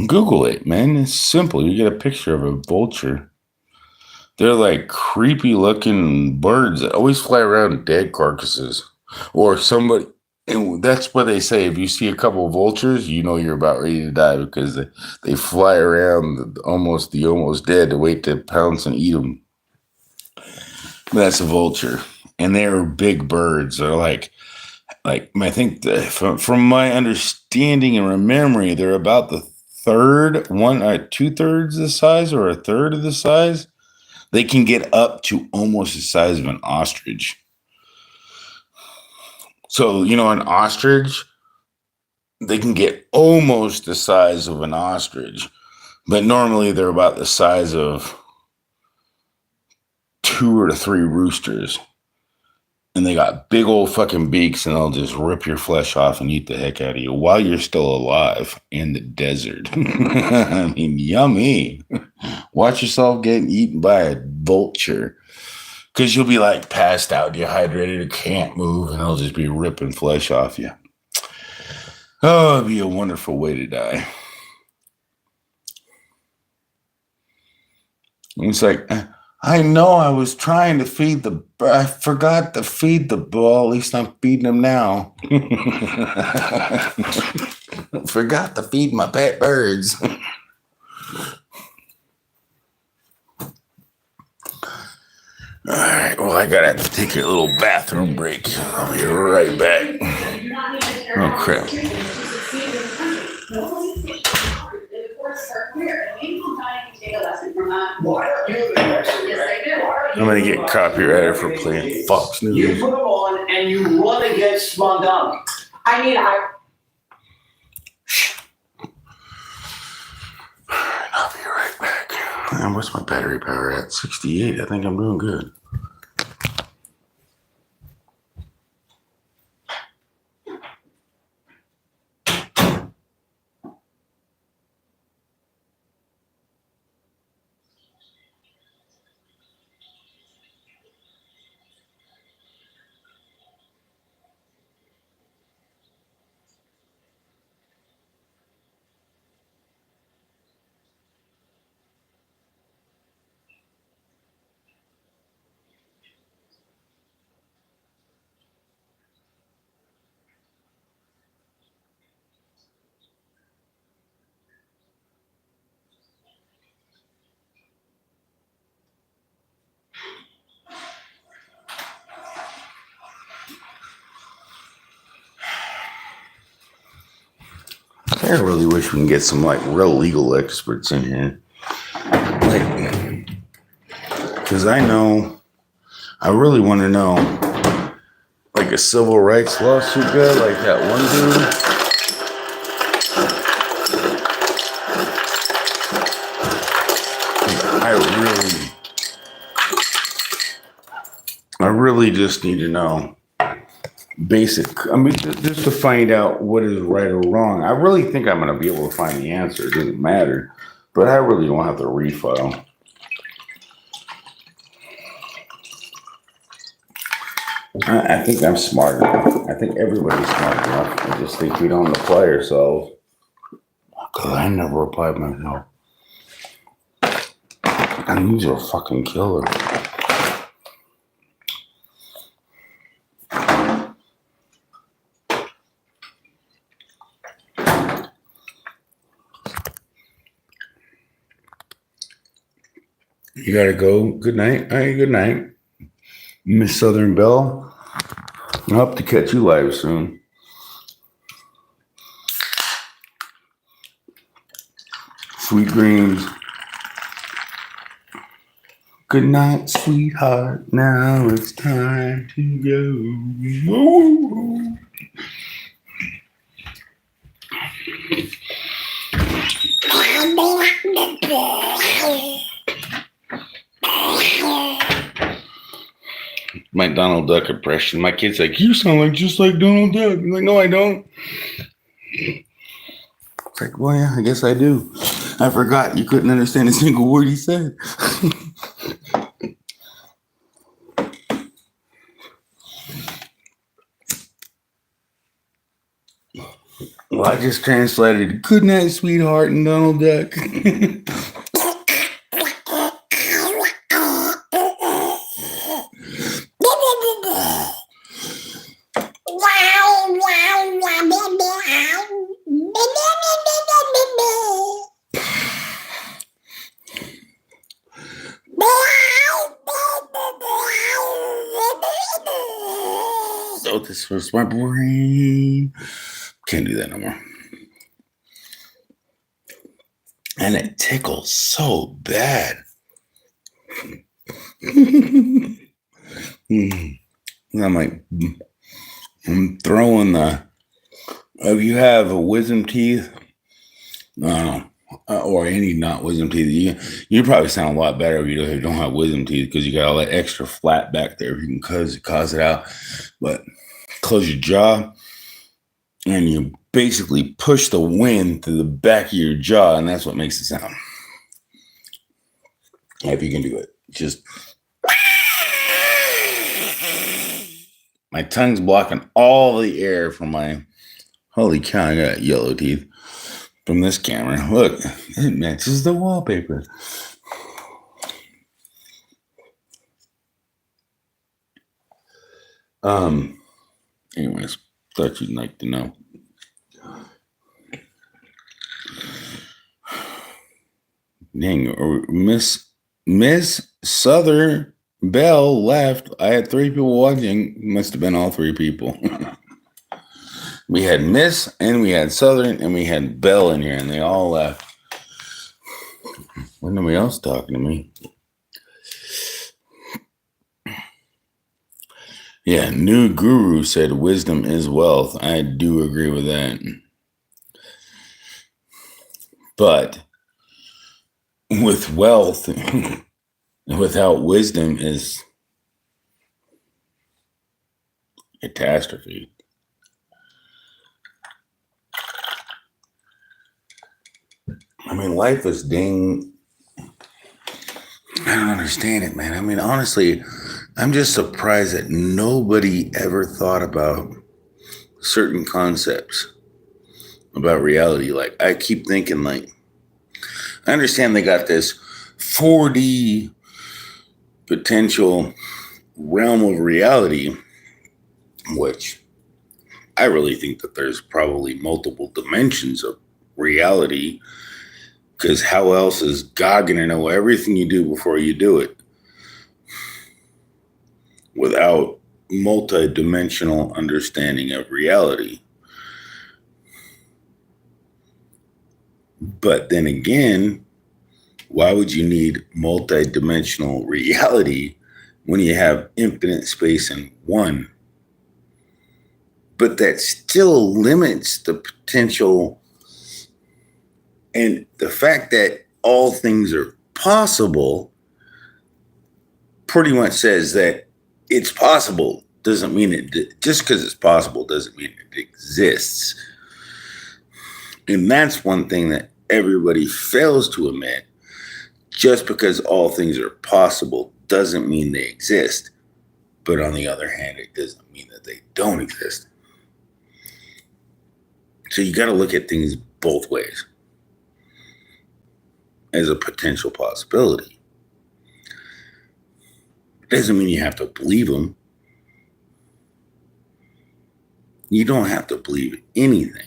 Google it, man. It's simple. You get a picture of a vulture. They're like creepy looking birds that always fly around dead carcasses or somebody. And that's what they say. If you see a couple of vultures, you know you're about ready to die because they fly around almost dead to wait to pounce and eat them. That's a vulture. And they're big birds. They're like I think from my understanding and remembering, they're about the third, 2/3 the size or a third of the size. They can get up to almost the size of an ostrich. So, an ostrich, they can get almost the size of an ostrich, but normally they're about the size of 2 or 3 roosters. And they got big old fucking beaks, and they'll just rip your flesh off and eat the heck out of you while you're still alive in the desert. I mean, yummy. Watch yourself getting eaten by a vulture. Because you'll be like passed out, dehydrated, can't move, and they'll just be ripping flesh off you. Oh, it'd be a wonderful way to die. It's like, I know I was trying to I forgot to feed the ball. At least I'm feeding him now. Forgot to feed my pet birds. All right, well, I gotta have to take a little bathroom break. I'll be right back. Oh, crap. I'm gonna get copyrighted for playing Fox News. You put them on and you run against Mondani. I'll be right back. Man, what's my battery power at? 68. I think I'm doing good. I really wish we can get some real legal experts in here. Because I really want to know, a civil rights lawsuit guy, like that one dude. I really just need to know just to find out what is right or wrong. I really think I'm going to be able to find the answer. It doesn't matter, but I really don't have to refile. I think I'm smart enough. I think everybody's smart enough. I just think we don't apply ourselves. Because I never applied myself. And these are fucking killer. You gotta go. Good night. All right, good night. Miss Southern Belle. I hope to catch you live soon. Sweet dreams. Good night, sweetheart. Now it's time to go. Woo. My Donald Duck impression. My kid's like, you sound just like Donald Duck. I'm like, no, I don't. Like, well, yeah, I guess I do. I forgot you couldn't understand a single word he said. Well, I just translated "Good night, sweetheart" and Donald Duck. So this was my brain. Can't do that no more. And it tickles so bad. And I'm like, I'm throwing if you have a wisdom teeth, or any not wisdom teeth, you probably sound a lot better if you don't have wisdom teeth, because you got all that extra flat back there. If you can cause it out. But close your jaw, and you basically push the wind through the back of your jaw, and that's what makes it sound. If you can do it, just my tongue's blocking all the air from my. Holy cow! I got yellow teeth from this camera. Look, it matches the wallpaper. Anyways, thought you'd like to know. Dang, Miss Southern Bell left. I had 3 people watching. Must have been all 3 people. We had Miss, and we had Southern, and we had Bell in here, and they all left. Wasn't nobody else talking to me. Yeah, New Guru said wisdom is wealth. I do agree with that. But with wealth, without wisdom is catastrophe. I mean, life is dang. I don't understand it, man. I mean, honestly, I'm just surprised that nobody ever thought about certain concepts about reality. Like, I keep thinking, like, I understand they got this 4D potential realm of reality, which I really think that there's probably multiple dimensions of reality, because how else is God going to know everything you do before you do it without multi-dimensional understanding of reality? But then again, why would you need multi-dimensional reality when you have infinite space in one? But that still limits the potential, and the fact that all things are possible pretty much says that it's possible. Doesn't mean it, just because it's possible doesn't mean it exists. And that's one thing that everybody fails to admit. Just because all things are possible doesn't mean they exist. But on the other hand, it doesn't mean that they don't exist. So you got to look at things both ways as a potential possibility. It doesn't mean you have to believe them. You don't have to believe anything.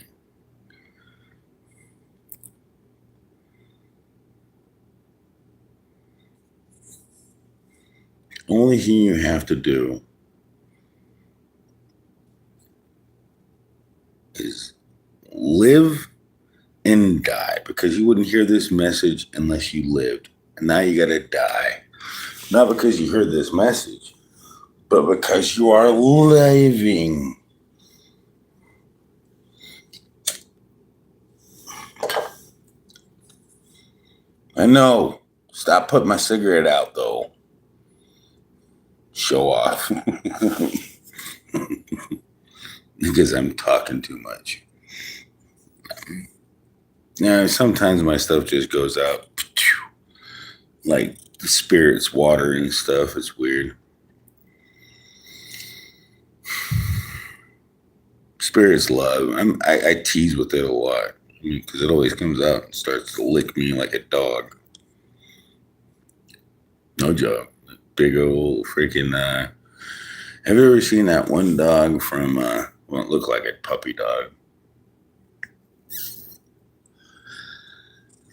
Only thing you have to do is live and die, because you wouldn't hear this message unless you lived. And now you got to die. Not because you heard this message, but because you are living. I know. Stop putting my cigarette out, though. Show off. Because I'm talking too much. Yeah, sometimes my stuff just goes out. Like the spirits water and stuff. It's weird. Spirits love. I tease with it a lot. Because it always comes out and starts to lick me like a dog. No joke. Big old freaking. Have you ever seen that one dog from, well, it looked like a puppy dog?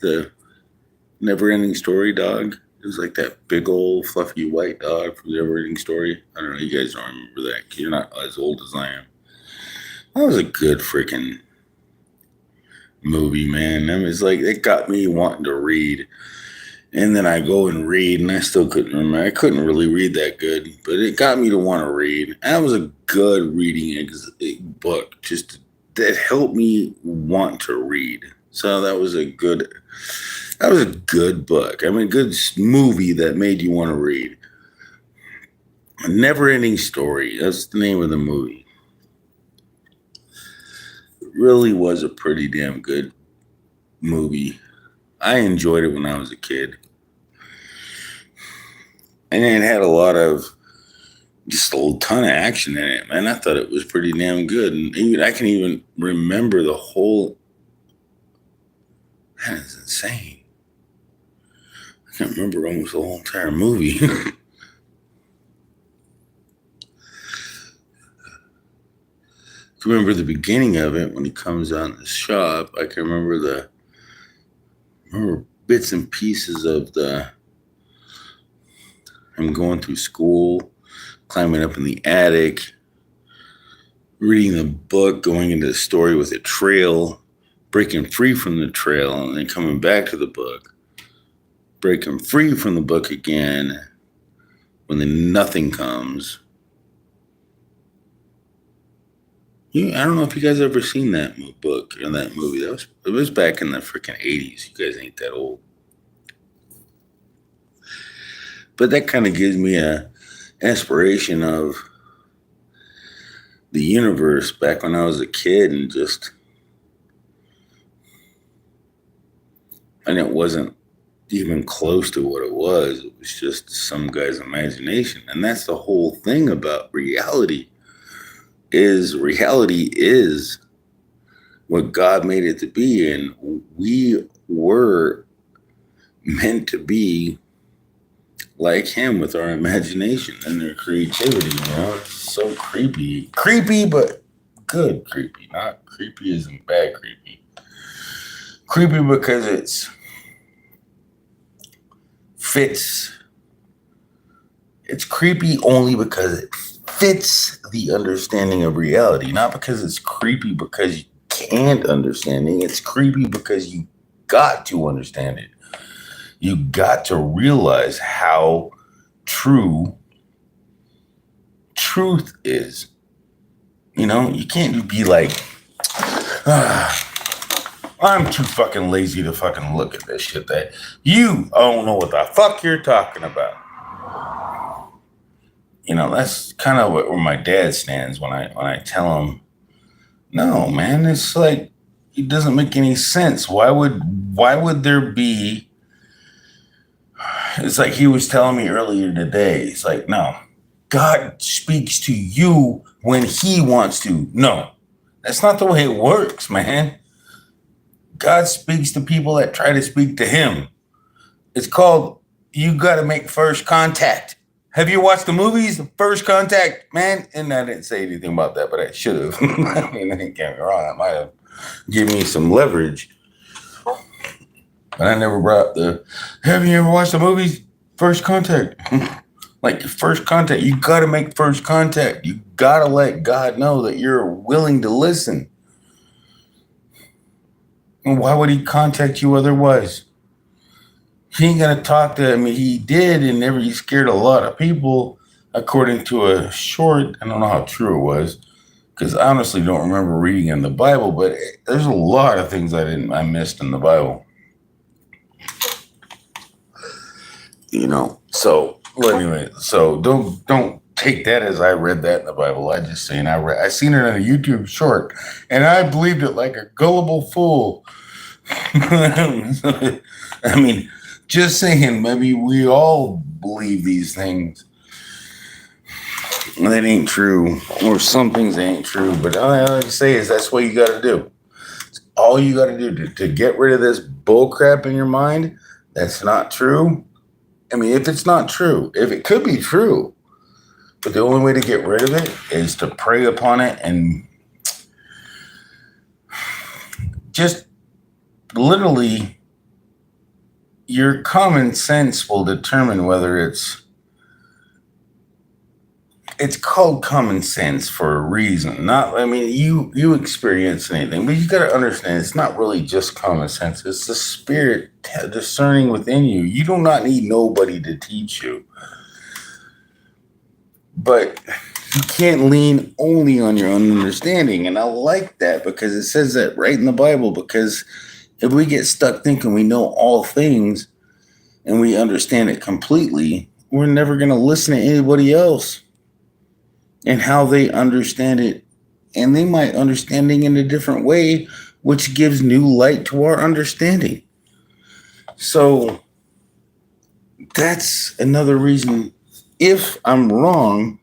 The Never Ending Story dog. It was like that big old fluffy white dog from the Never Ending Story. I don't know. You guys don't remember that. 'Cause you're not as old as I am. That was a good freaking movie, man. I mean, it's like it got me wanting to read. And then I go and read, and I still couldn't remember. I couldn't really read that good, but it got me to want to read. And that was a good reading book, just that helped me want to read. So that was a good book. I mean, a good movie that made you want to read. A Never Ending Story. That's the name of the movie. It really was a pretty damn good movie. I enjoyed it when I was a kid. And it had a lot of, just a ton of action in it, man. I thought it was pretty damn good. And even, I can even remember the whole, that is insane. I can't remember almost the whole entire movie. I can remember the beginning of it when he comes out in the shop. I can remember bits and pieces of him going through school, climbing up in the attic, reading the book, going into the story with a trail, breaking free from the trail, and then coming back to the book, breaking free from the book again when the nothing comes. I don't know if you guys ever seen that book or that movie. It was back in the freaking 80s. You guys ain't that old. But that kind of gives me a inspiration of the universe back when I was a kid, and it wasn't even close to what it was. It was just some guy's imagination. And that's the whole thing about reality is what God made it to be. And we were meant to be like him with our imagination and their creativity. It's so creepy, but good creepy. Not creepy isn't bad creepy. Creepy because it fits. It's creepy only because it fits the understanding of reality, not because it's creepy because you can't understand it. It's creepy because you got to understand it. You got to realize how true truth is. You can't be like, I'm too fucking lazy to fucking look at this shit that you don't know what the fuck you're talking about. That's kind of where my dad stands when I tell him, no, man, it's like, it doesn't make any sense. Why would there be, it's like he was telling me earlier today. It's like, no, God speaks to you when he wants to. No, that's not the way it works, man. God speaks to people that try to speak to him. It's called, you got to make first contact. Have you watched the movies, First Contact, man? And I didn't say anything about that, but I should have. I mean, don't get me wrong. That might have given me some leverage. But I never brought have you ever watched the movies, First Contact? Like, First Contact, you got to make first contact. You got to let God know that you're willing to listen. And why would he contact you otherwise? He ain't gonna talk to him. He did, and he scared a lot of people, according to a short. I don't know how true it was, because I honestly don't remember reading in the Bible. But there's a lot of things I missed in the Bible. So well, anyway, so don't take that as I read that in the Bible. I just saying I seen it on a YouTube short, and I believed it like a gullible fool. I mean, just saying, maybe we all believe these things. That ain't true. Or some things ain't true. But all I like to say is that's what you got to do. All you got to do to get rid of this bullcrap in your mind that's not true. I mean, if it's not true, if it could be true, but the only way to get rid of it is to pray upon it and just literally your common sense will determine whether it's called common sense for a reason. Not, I mean, you experience anything, but you got to understand it's not really just common sense. It's the spirit discerning within you. You do not need nobody to teach you. But you can't lean only on your own understanding. And I like that because it says that right in the Bible. Because if we get stuck thinking we know all things and we understand it completely, we're never going to listen to anybody else and how they understand it. And they might understand it in a different way, which gives new light to our understanding. So that's another reason. If I'm wrong,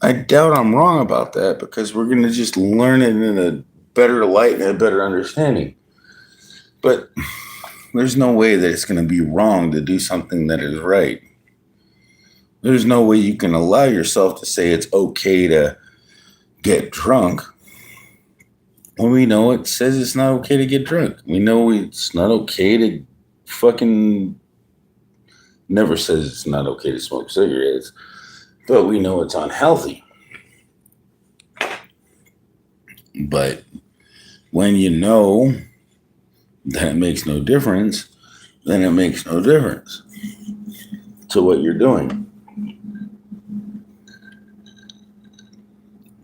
I doubt I'm wrong about that because we're going to just learn it in a better light and a better understanding. But there's no way that it's going to be wrong to do something that is right. There's no way you can allow yourself to say it's okay to get drunk when we know it says it's not okay to get drunk. We know it's not okay to fucking never says it's not okay to smoke cigarettes, but we know it's unhealthy. But when you know that it makes no difference, then it makes no difference to what you're doing.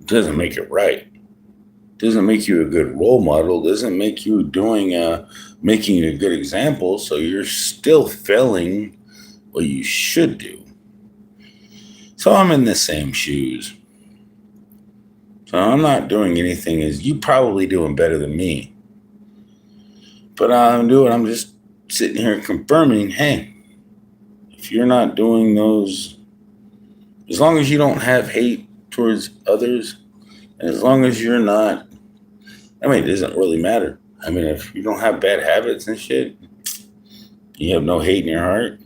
It doesn't make it right. It doesn't make you a good role model. It doesn't make you making a good example. So you're still failing what you should do. So I'm in the same shoes. So I'm not doing anything as you probably doing better than me. But I'm just sitting here confirming, hey, if you're not doing those, as long as you don't have hate towards others, and as long as you're not, I mean, it doesn't really matter. I mean, if you don't have bad habits and shit, you have no hate in your heart,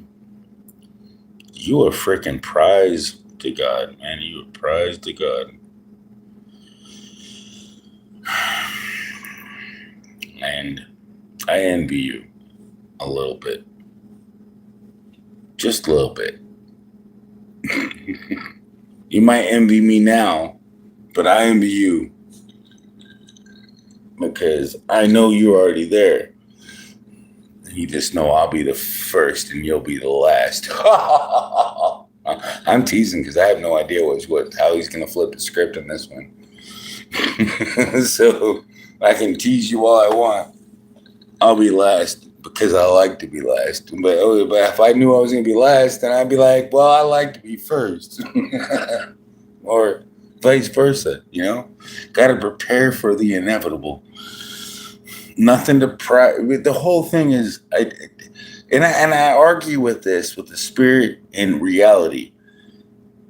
you are freaking prize to God, man. You are prize to God. And I envy you a little bit. Just a little bit. You might envy me now, but I envy you because I know you're already there. You just know I'll be the first and you'll be the last. I'm teasing because I have no idea how he's going to flip the script in this one. So I can tease you all I want. I'll be last because I like to be last. But if I knew I was going to be last, then I'd be like, well, I like to be first. Or vice versa, you know? Got to prepare for the inevitable. Nothing to the whole thing is, I argue with this, with the spirit and reality.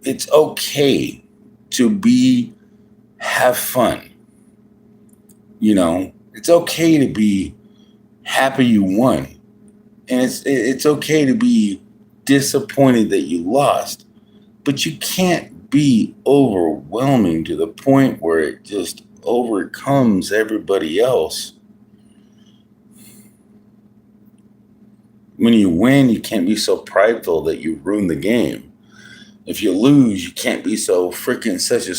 It's okay to have fun. You know, it's okay to be happy you won. And it's okay to be disappointed that you lost. But you can't be overwhelming to the point where it just overcomes everybody else. When you win, you can't be so prideful that you ruin the game. If you lose, you can't be so freaking such a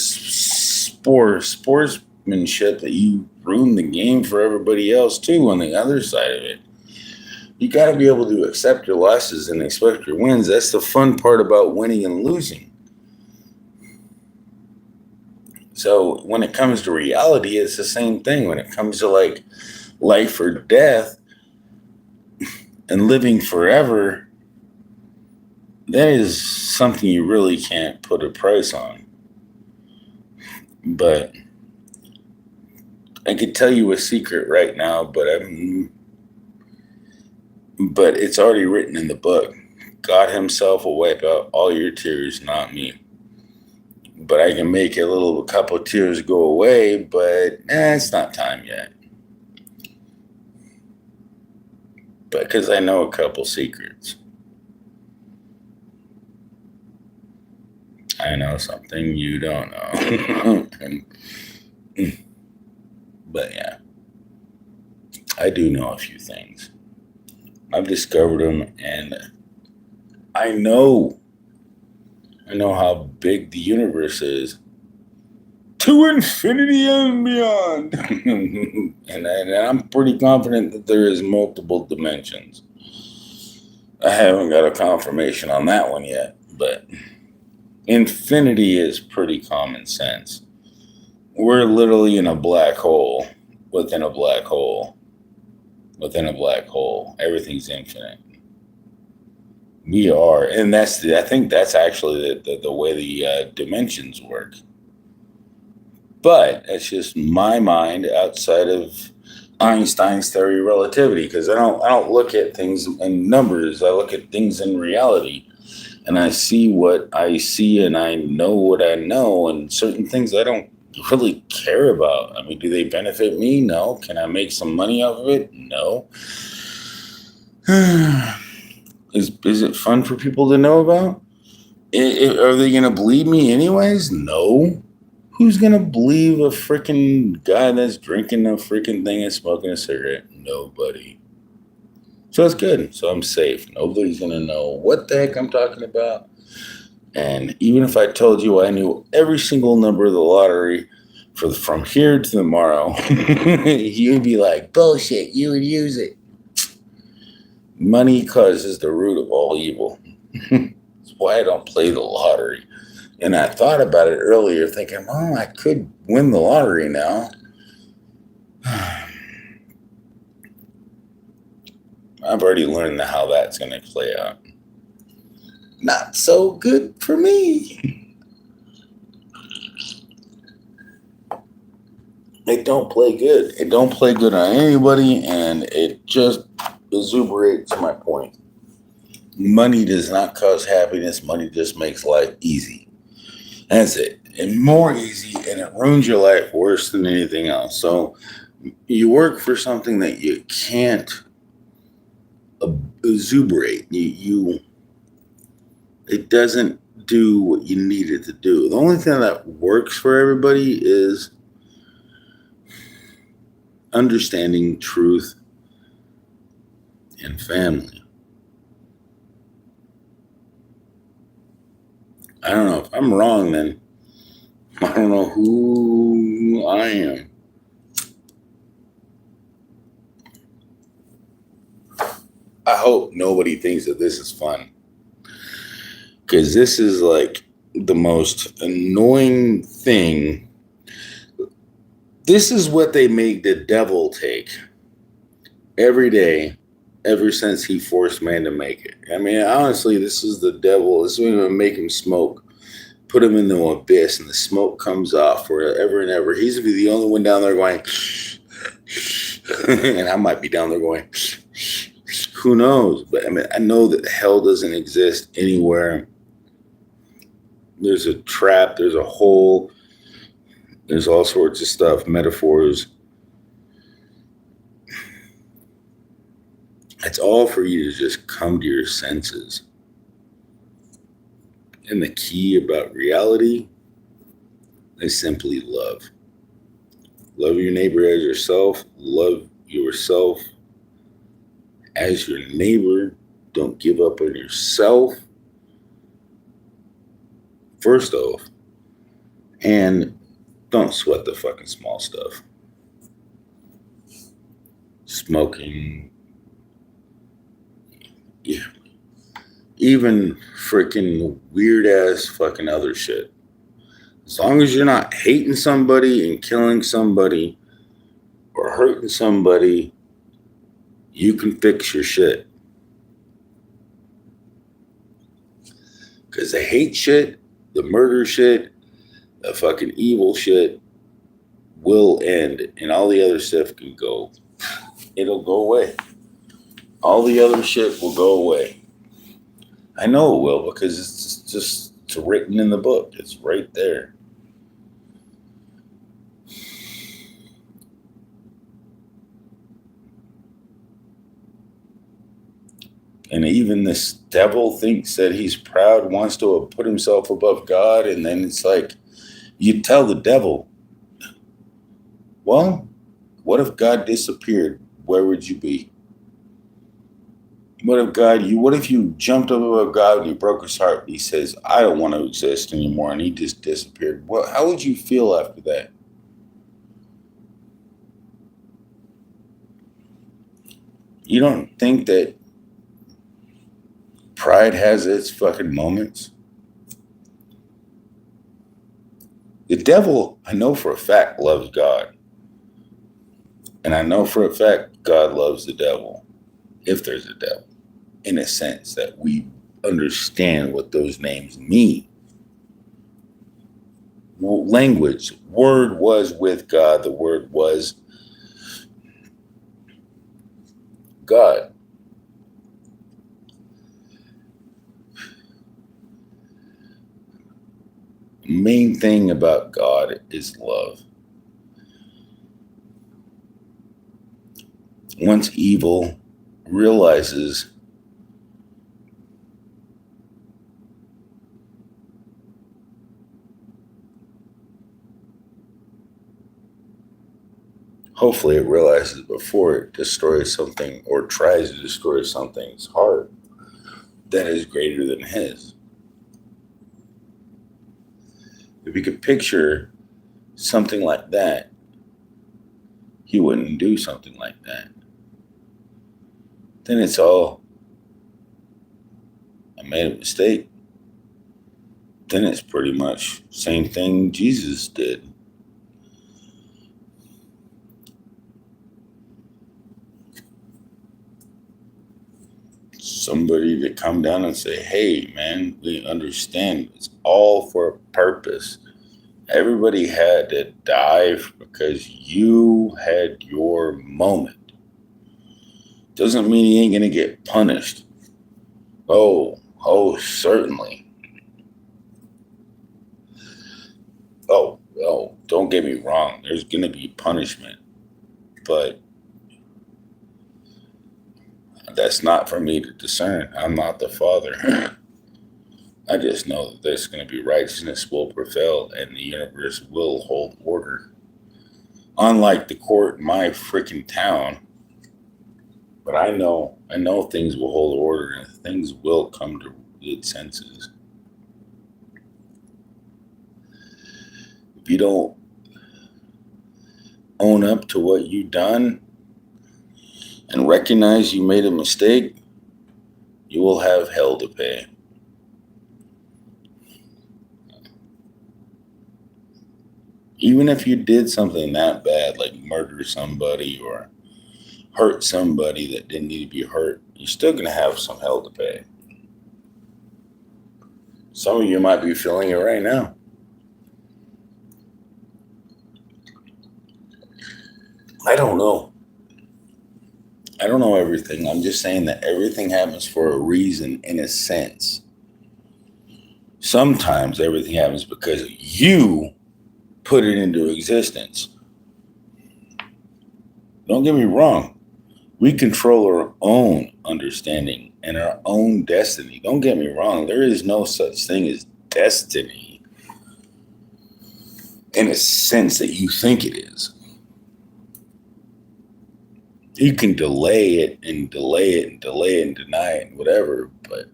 sportsmanship that you ruin the game for everybody else too on the other side of it. You got to be able to accept your losses and expect your wins. That's the fun part about winning and losing. So when it comes to reality, it's the same thing. When it comes to like life or death and living forever, that is something you really can't put a price on. But I could tell you a secret right now, but But it's already written in the book. God himself will wipe out all your tears, not me. But I can make a couple tears go away, but it's not time yet. But because I know a couple secrets. I know something you don't know. But yeah, I do know a few things. I've discovered them, and I know how big the universe is. To infinity and beyond. and I'm pretty confident that there is multiple dimensions. I haven't got a confirmation on that one yet, but infinity is pretty common sense. We're literally in a black hole within a black hole within a black hole. Everything's infinite. We are, and I think that's actually the way the dimensions work. But it's just my mind outside of Einstein's theory of relativity, because I don't look at things in numbers. I look at things in reality, and I see what I see, and I know what I know, and certain things I don't really care about. I mean, do they benefit me? No. Can I make some money off of it? No. Is it fun for people to know about? Are they going to believe me anyways? No. Who's going to believe a freaking guy that's drinking a freaking thing and smoking a cigarette? Nobody. So that's good. So I'm safe. Nobody's going to know what the heck I'm talking about. And even if I told you I knew every single number of the lottery from here to tomorrow, you'd be like, bullshit, you would use it. Money causes the root of all evil. That's why I don't play the lottery. And I thought about it earlier thinking, well, I could win the lottery now. I've already learned how that's going to play out. Not so good for me. It don't play good. It don't play good on anybody, and it just exuberates my point. Money does not cause happiness. Money just makes life easy. That's it. And more easy, and it ruins your life worse than anything else. So you work for something that you can't exuberate. It doesn't do what you need it to do. The only thing that works for everybody is understanding truth and family. I don't know. If I'm wrong, then I don't know who I am. I hope nobody thinks that this is fun, because this is like the most annoying thing. This is what they make the devil take every day, ever since he forced man to make it. I mean, honestly, this is the devil. This is going to make him smoke. Put him in the abyss, and the smoke comes off forever and ever. He's going to be the only one down there going, and I might be down there going, who knows? But I mean, I know that hell doesn't exist anywhere. There's a trap, there's a hole, there's all sorts of stuff, metaphors. It's all for you to just come to your senses. And the key about reality is simply love. Love your neighbor as yourself. Love yourself as your neighbor. Don't give up on yourself, first off. And don't sweat the fucking small stuff. Smoking. Yeah. Even freaking weird ass fucking other shit. As long as you're not hating somebody and killing somebody or hurting somebody, you can fix your shit. Because the hate shit, the murder shit, the fucking evil shit will end, and all the other stuff can go. It'll go away. All the other shit will go away. I know it will because it's written in the book. It's right there. And even this devil thinks that he's proud, wants to put himself above God. And then it's like, you tell the devil, well, what if God disappeared? Where would you be? What if you jumped up above God and you broke his heart and he says, I don't want to exist anymore, and he just disappeared? Well, how would you feel after that? You don't think that pride has its fucking moments? The devil, I know for a fact, loves God. And I know for a fact God loves the devil, if there's a devil, in a sense that we understand what those names mean. Language, word was with God, the word was God. Main thing about God is love. Once evil realizes hopefully it realizes before it destroys something or tries to destroy something's heart that is greater than his. If you could picture something like that, he wouldn't do something like that. Then it's all, I made a mistake. Then it's pretty much same thing Jesus did. Somebody to come down and say, hey, man, we understand. It's all for a purpose. Everybody had to die because you had your moment. Doesn't mean he ain't going to get punished. Oh, certainly. Oh, don't get me wrong. There's going to be punishment. But that's not for me to discern. I'm not the Father. I just know that there's going to be righteousness will prevail and the universe will hold order. Unlike the court in my freaking town, but I know things will hold order and things will come to its senses. If you don't own up to what you've done and recognize you made a mistake, you will have hell to pay. Even if you did something that bad, like murder somebody or hurt somebody that didn't need to be hurt, you're still going to have some hell to pay. Some of you might be feeling it right now. I don't know. I don't know everything. I'm just saying that everything happens for a reason, in a sense. Sometimes everything happens because you put it into existence. Don't get me wrong. We control our own understanding and our own destiny. Don't get me wrong. There is no such thing as destiny in a sense that you think it is. You can delay it and delay it and delay it and deny it and whatever, but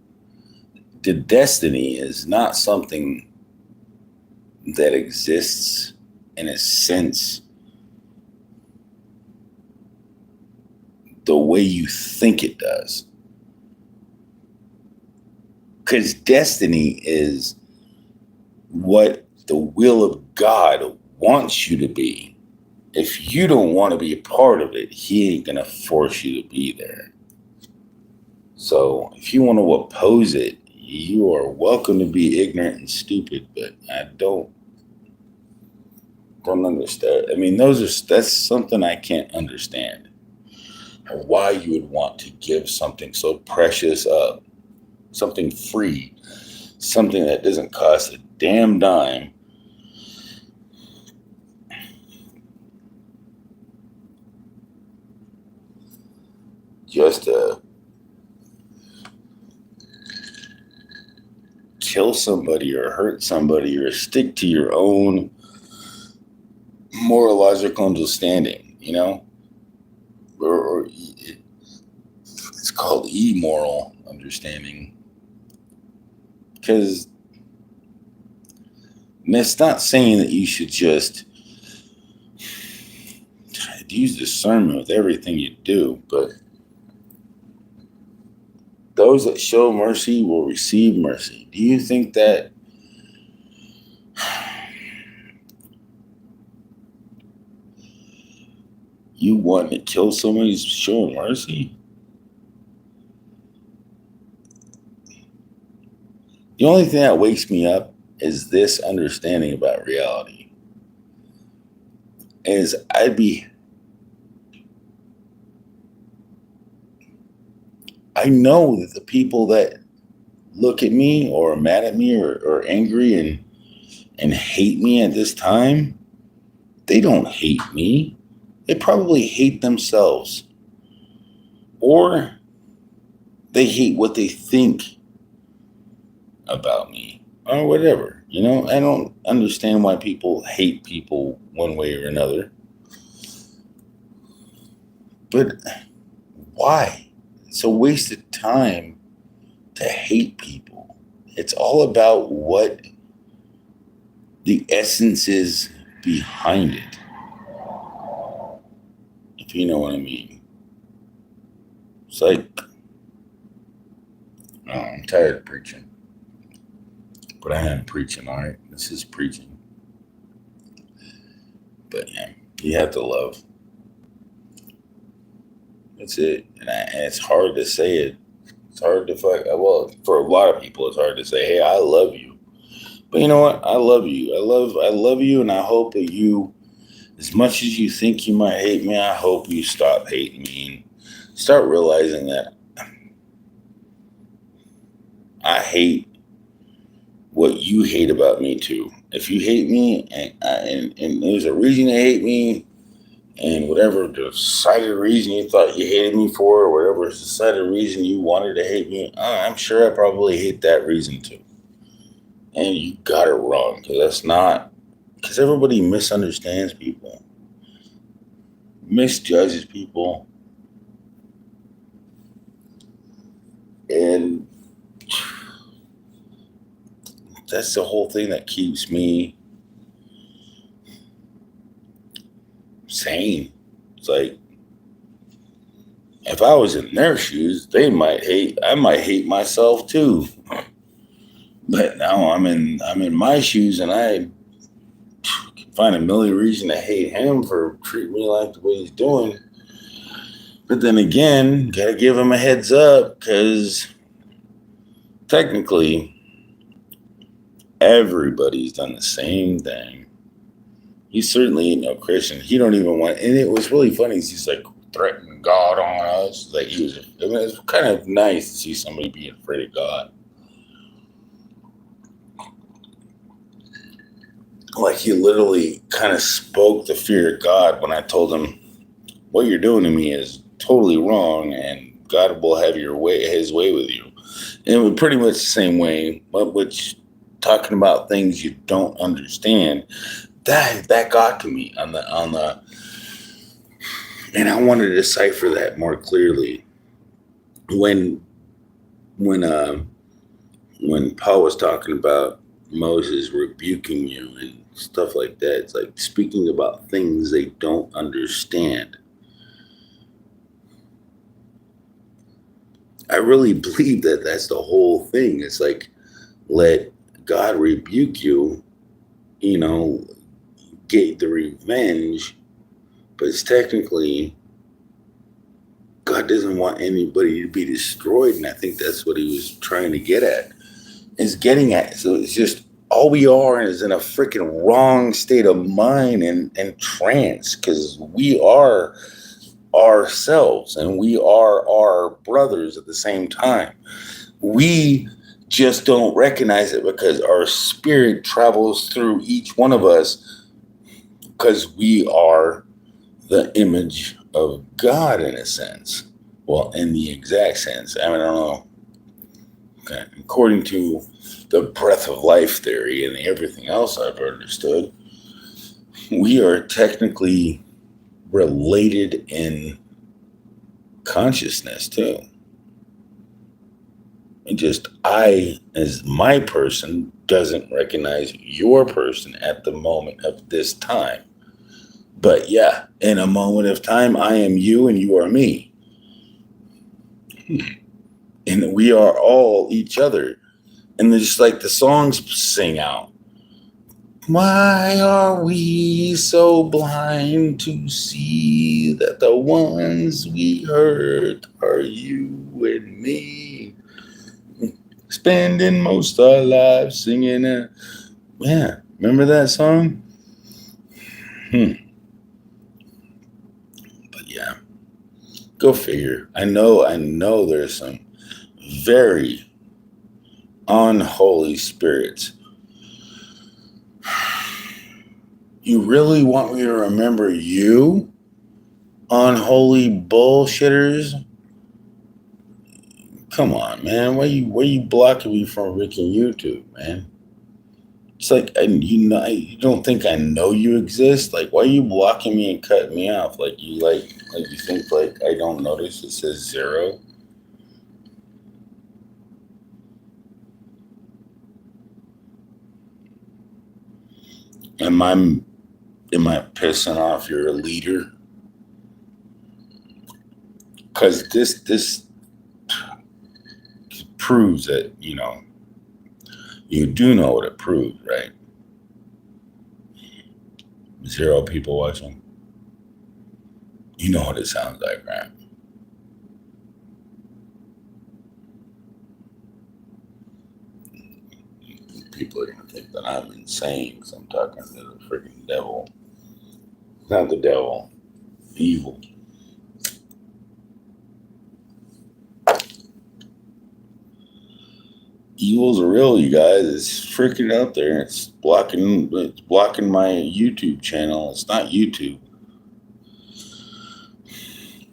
the destiny is not something that exists in a sense the way you think it does. Because destiny is what the will of God wants you to be. If you don't want to be a part of it, he ain't going to force you to be there. So if you want to oppose it, you are welcome to be ignorant and stupid, but I don't understand. I mean, that's something I can't understand. or why you would want to give something so precious up, something free, something that doesn't cost a damn dime, just to kill somebody or hurt somebody or stick to your own moralogical understanding, you know? Or it's called immoral understanding. Because it's not saying that you should just use discernment with everything you do, but those that show mercy will receive mercy. Do you think that you want to kill somebody who's showing mercy? The only thing that wakes me up is this understanding about reality. Is I know that the people that look at me or are mad at me or angry and hate me at this time, they don't hate me. They probably hate themselves. Or they hate what they think about me or whatever. You know, I don't understand why people hate people one way or another. But why? It's a waste of time to hate people. It's all about what the essence is behind it. If you know what I mean. It's like, oh, I'm tired of preaching. But I am preaching, all right? This is preaching. But yeah, you have to love. That's it. And it's hard to say it. It's hard to well, for a lot of people, it's hard to say, hey, I love you. But you know what? I love you. I love you, and I hope that you, as much as you think you might hate me, I hope you stop hating me and start realizing that I hate what you hate about me too. If you hate me and there's a reason to hate me, and whatever decided reason you thought you hated me for, or whatever decided reason you wanted to hate me, I'm sure I probably hate that reason too. And you got it wrong, because everybody misunderstands people, misjudges people, and that's the whole thing that keeps me sane. It's like, if I was in their shoes, I might hate myself too. But now I'm in my shoes, and I can find a million reasons to hate him for treating me like the way he's doing. But then again, gotta give him a heads up, because technically everybody's done the same thing. He certainly ain't no Christian. He don't even want, and it was really funny. He's like threatening God on us. Like it was kind of nice to see somebody being afraid of God. Like he literally kind of spoke the fear of God when I told him, what you're doing to me is totally wrong, and God will have his way with you. And it was pretty much the same way, but which talking about things you don't understand, that got to me on the and I wanted to decipher that more clearly. When Paul was talking about Moses rebuking you and stuff like that, it's like speaking about things they don't understand. I really believe that that's the whole thing. It's like, let God rebuke you, get the revenge, but it's technically God doesn't want anybody to be destroyed, and I think that's what he was trying to get at. Is getting at. So it's just all we are is in a freaking wrong state of mind and trance, because we are ourselves, and we are our brothers at the same time. We just don't recognize it because our spirit travels through each one of us because we are the image of God in a sense. Well, in the exact sense. I mean, I don't know. Okay. According to the breath of life theory and everything else I've understood, we are technically related in consciousness too. And just I, as my person, doesn't recognize your person at the moment of this time. But yeah, in a moment of time, I am you and you are me. And we are all each other. And just like the songs sing out. Why are we so blind to see that the ones we hurt are you and me? Spending most of our lives singing it. Yeah, remember that song? But yeah, go figure. I know there's some very unholy spirits. You really want me to remember you, unholy bullshitters? Come on, man. Why you blocking me from freaking YouTube, man? It's like, you don't think I know you exist? Like, why are you blocking me and cutting me off? Like you think like I don't notice it says 0? Am I pissing off your leader? Because this proves that, you do know what it proves, right? 0 people watching. You know what it sounds like, right? People are going to think that I'm insane because I'm talking to the freaking devil. Not the devil. Evil. Evil's real, you guys. It's freaking out there. It's blocking my YouTube channel. It's not YouTube.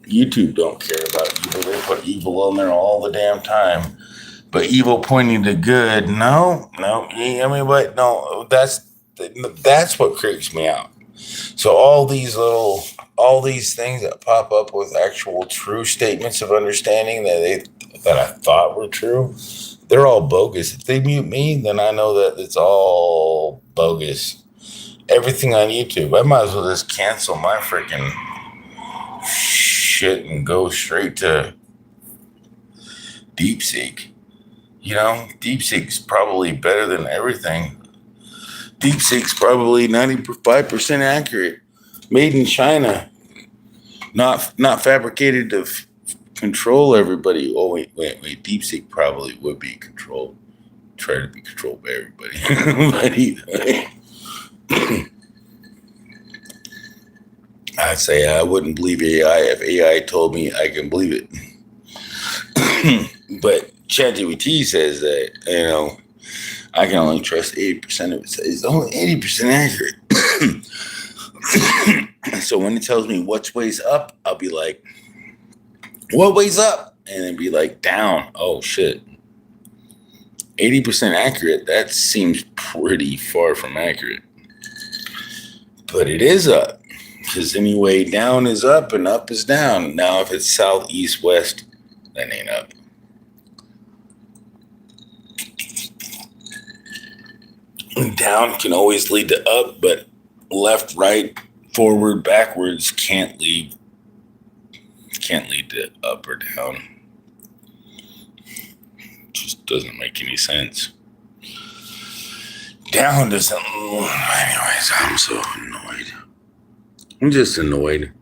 YouTube don't care about evil. They put evil on there all the damn time. But evil pointing to good, no. I mean, but no, that's what creeps me out. So all these things that pop up with actual true statements of understanding that I thought were true, they're all bogus. If they mute me, then I know that it's all bogus. Everything on YouTube, I might as well just cancel my freaking shit and go straight to DeepSeek. DeepSeek's probably better than everything. DeepSeek's probably 95% accurate. Made in China. Not fabricated to control everybody. Oh, wait. DeepSeek probably would be controlled. Try to be controlled by everybody. But either way. I'd say I wouldn't believe AI if AI told me I can believe it. But ChatGPT says that, I can only trust 80% of it. It's only 80% accurate. So when it tells me what's ways up, I'll be like, what ways up? And then be like, down. Oh, shit. 80% accurate, that seems pretty far from accurate. But it is up. Because anyway, down is up and up is down. Now, if it's south, east, west, that ain't up. Down can always lead to up, but left, right, forward, backwards can't lead to up or down. Just doesn't make any sense. Down doesn't. Anyways, I'm so annoyed. I'm just annoyed.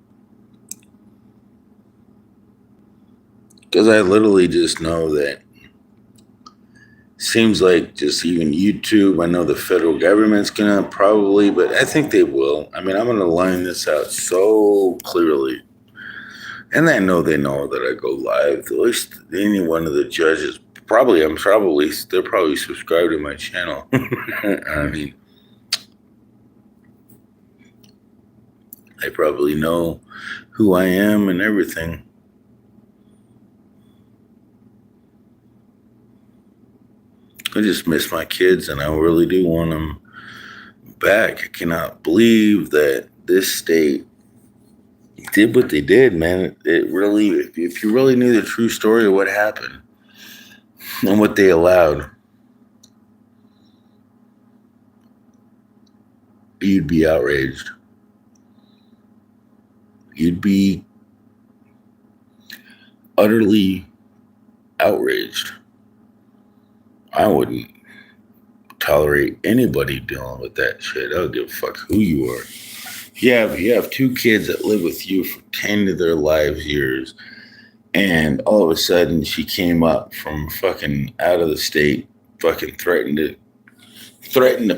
Because I literally just know that seems like just even YouTube, I know the federal government's going to probably, but I think they will. I mean, I'm going to line this out so clearly. And I know they know that I go live. At least any one of the judges, they're probably subscribed to my channel. I mean, they probably know who I am and everything. I just miss my kids, and I really do want them back. I cannot believe that this state did what they did, man. It really, if you really knew the true story of what happened and what they allowed, you'd be outraged. You'd be utterly outraged. I wouldn't tolerate anybody dealing with that shit. I don't give a fuck who you are. You have two kids that live with you for 10 of their lives years, and all of a sudden she came up from fucking out of the state, fucking threatened to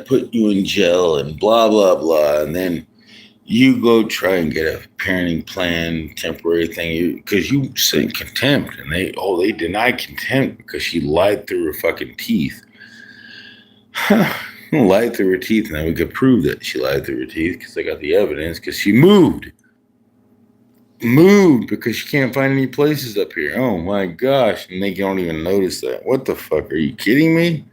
put you in jail and blah blah blah, and then you go try and get a parenting plan, temporary thing, because you sent contempt, and they denied contempt because she lied through her fucking teeth. Lied through her teeth, and we could prove that she lied through her teeth because I got the evidence, because she moved because she can't find any places up here. Oh my gosh, and they don't even notice that. What the fuck? Are you kidding me?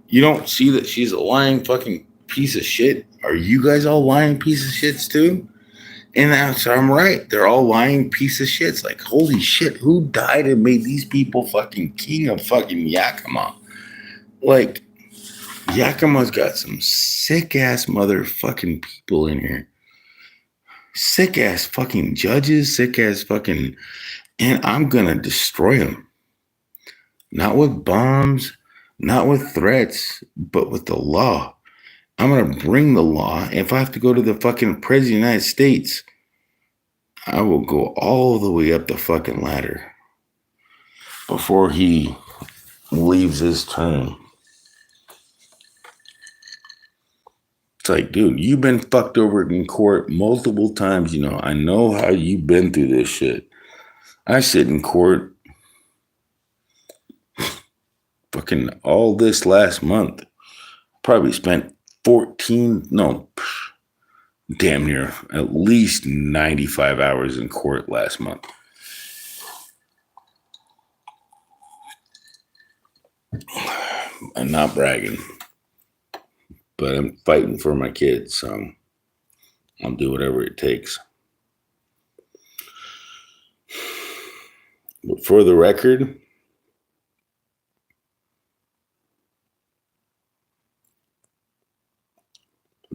You don't see that she's a lying fucking piece of shit? Are you guys all lying piece of shits too? And I'm right. They're all lying piece of shits. Like, holy shit, who died and made these people fucking king of fucking Yakima? Like, Yakima's got some sick-ass motherfucking people in here. Sick-ass fucking judges, sick-ass fucking... And I'm gonna destroy them. Not with bombs, not with threats, but with the law. I'm gonna bring the law. If I have to go to the fucking president of the United States, I will go all the way up the fucking ladder before he leaves his term. It's like, dude, you've been fucked over in court multiple times. You know, I know how you've been through this shit. I sit in court fucking all this last month. Probably spent damn near at least 95 hours in court last month. I'm not bragging, but I'm fighting for my kids, so I'll do whatever it takes. But for the record,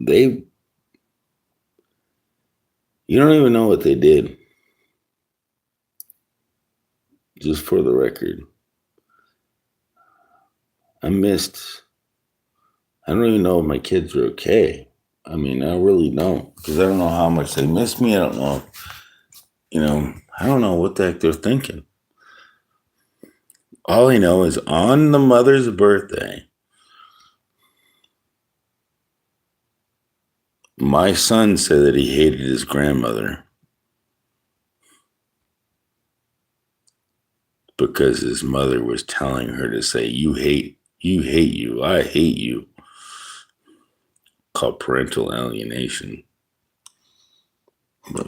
you don't even know what they did. Just for the record, I don't even know if my kids are okay. I mean, I really don't, because I don't know how much they miss me. I don't know. I don't know what the heck they're thinking. All I know is on the mother's birthday, my son said that he hated his grandmother because his mother was telling her to say, you hate you, I hate you. Called parental alienation. But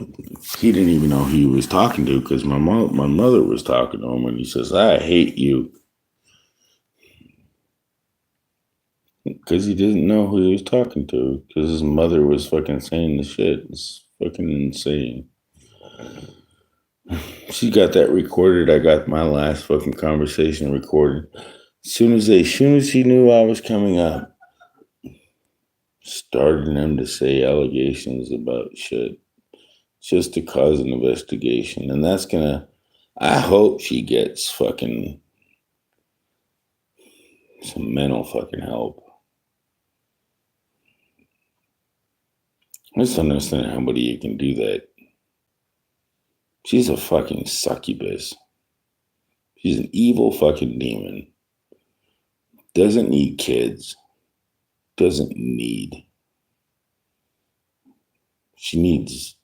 he didn't even know who he was talking to, because my mother was talking to him, and he says, I hate you. Because he didn't know who he was talking to, because his mother was fucking saying the shit. It's fucking insane. She got that recorded. I got my last fucking conversation recorded. As soon as he knew I was coming up, starting them to say allegations about shit just to cause an investigation. And that's I hope she gets fucking some mental fucking help. I just don't understand how you can do that. She's a fucking succubus. She's an evil fucking demon. Doesn't need kids. Doesn't need. She needs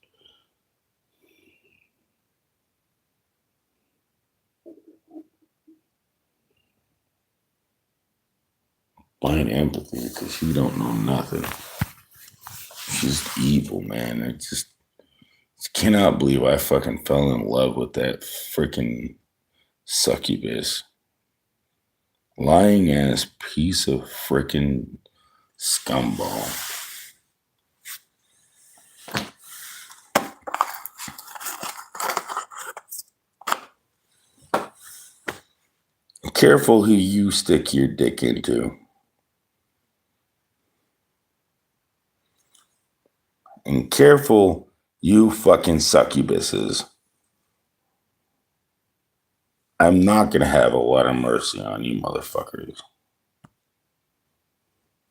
Blind empathy because she don't know nothing. She's evil, man. I just cannot believe I fucking fell in love with that freaking succubus. Lying ass piece of freaking scumball. Careful who you stick your dick into. And careful you fucking succubuses. I'm not going to have a lot of mercy on you motherfuckers.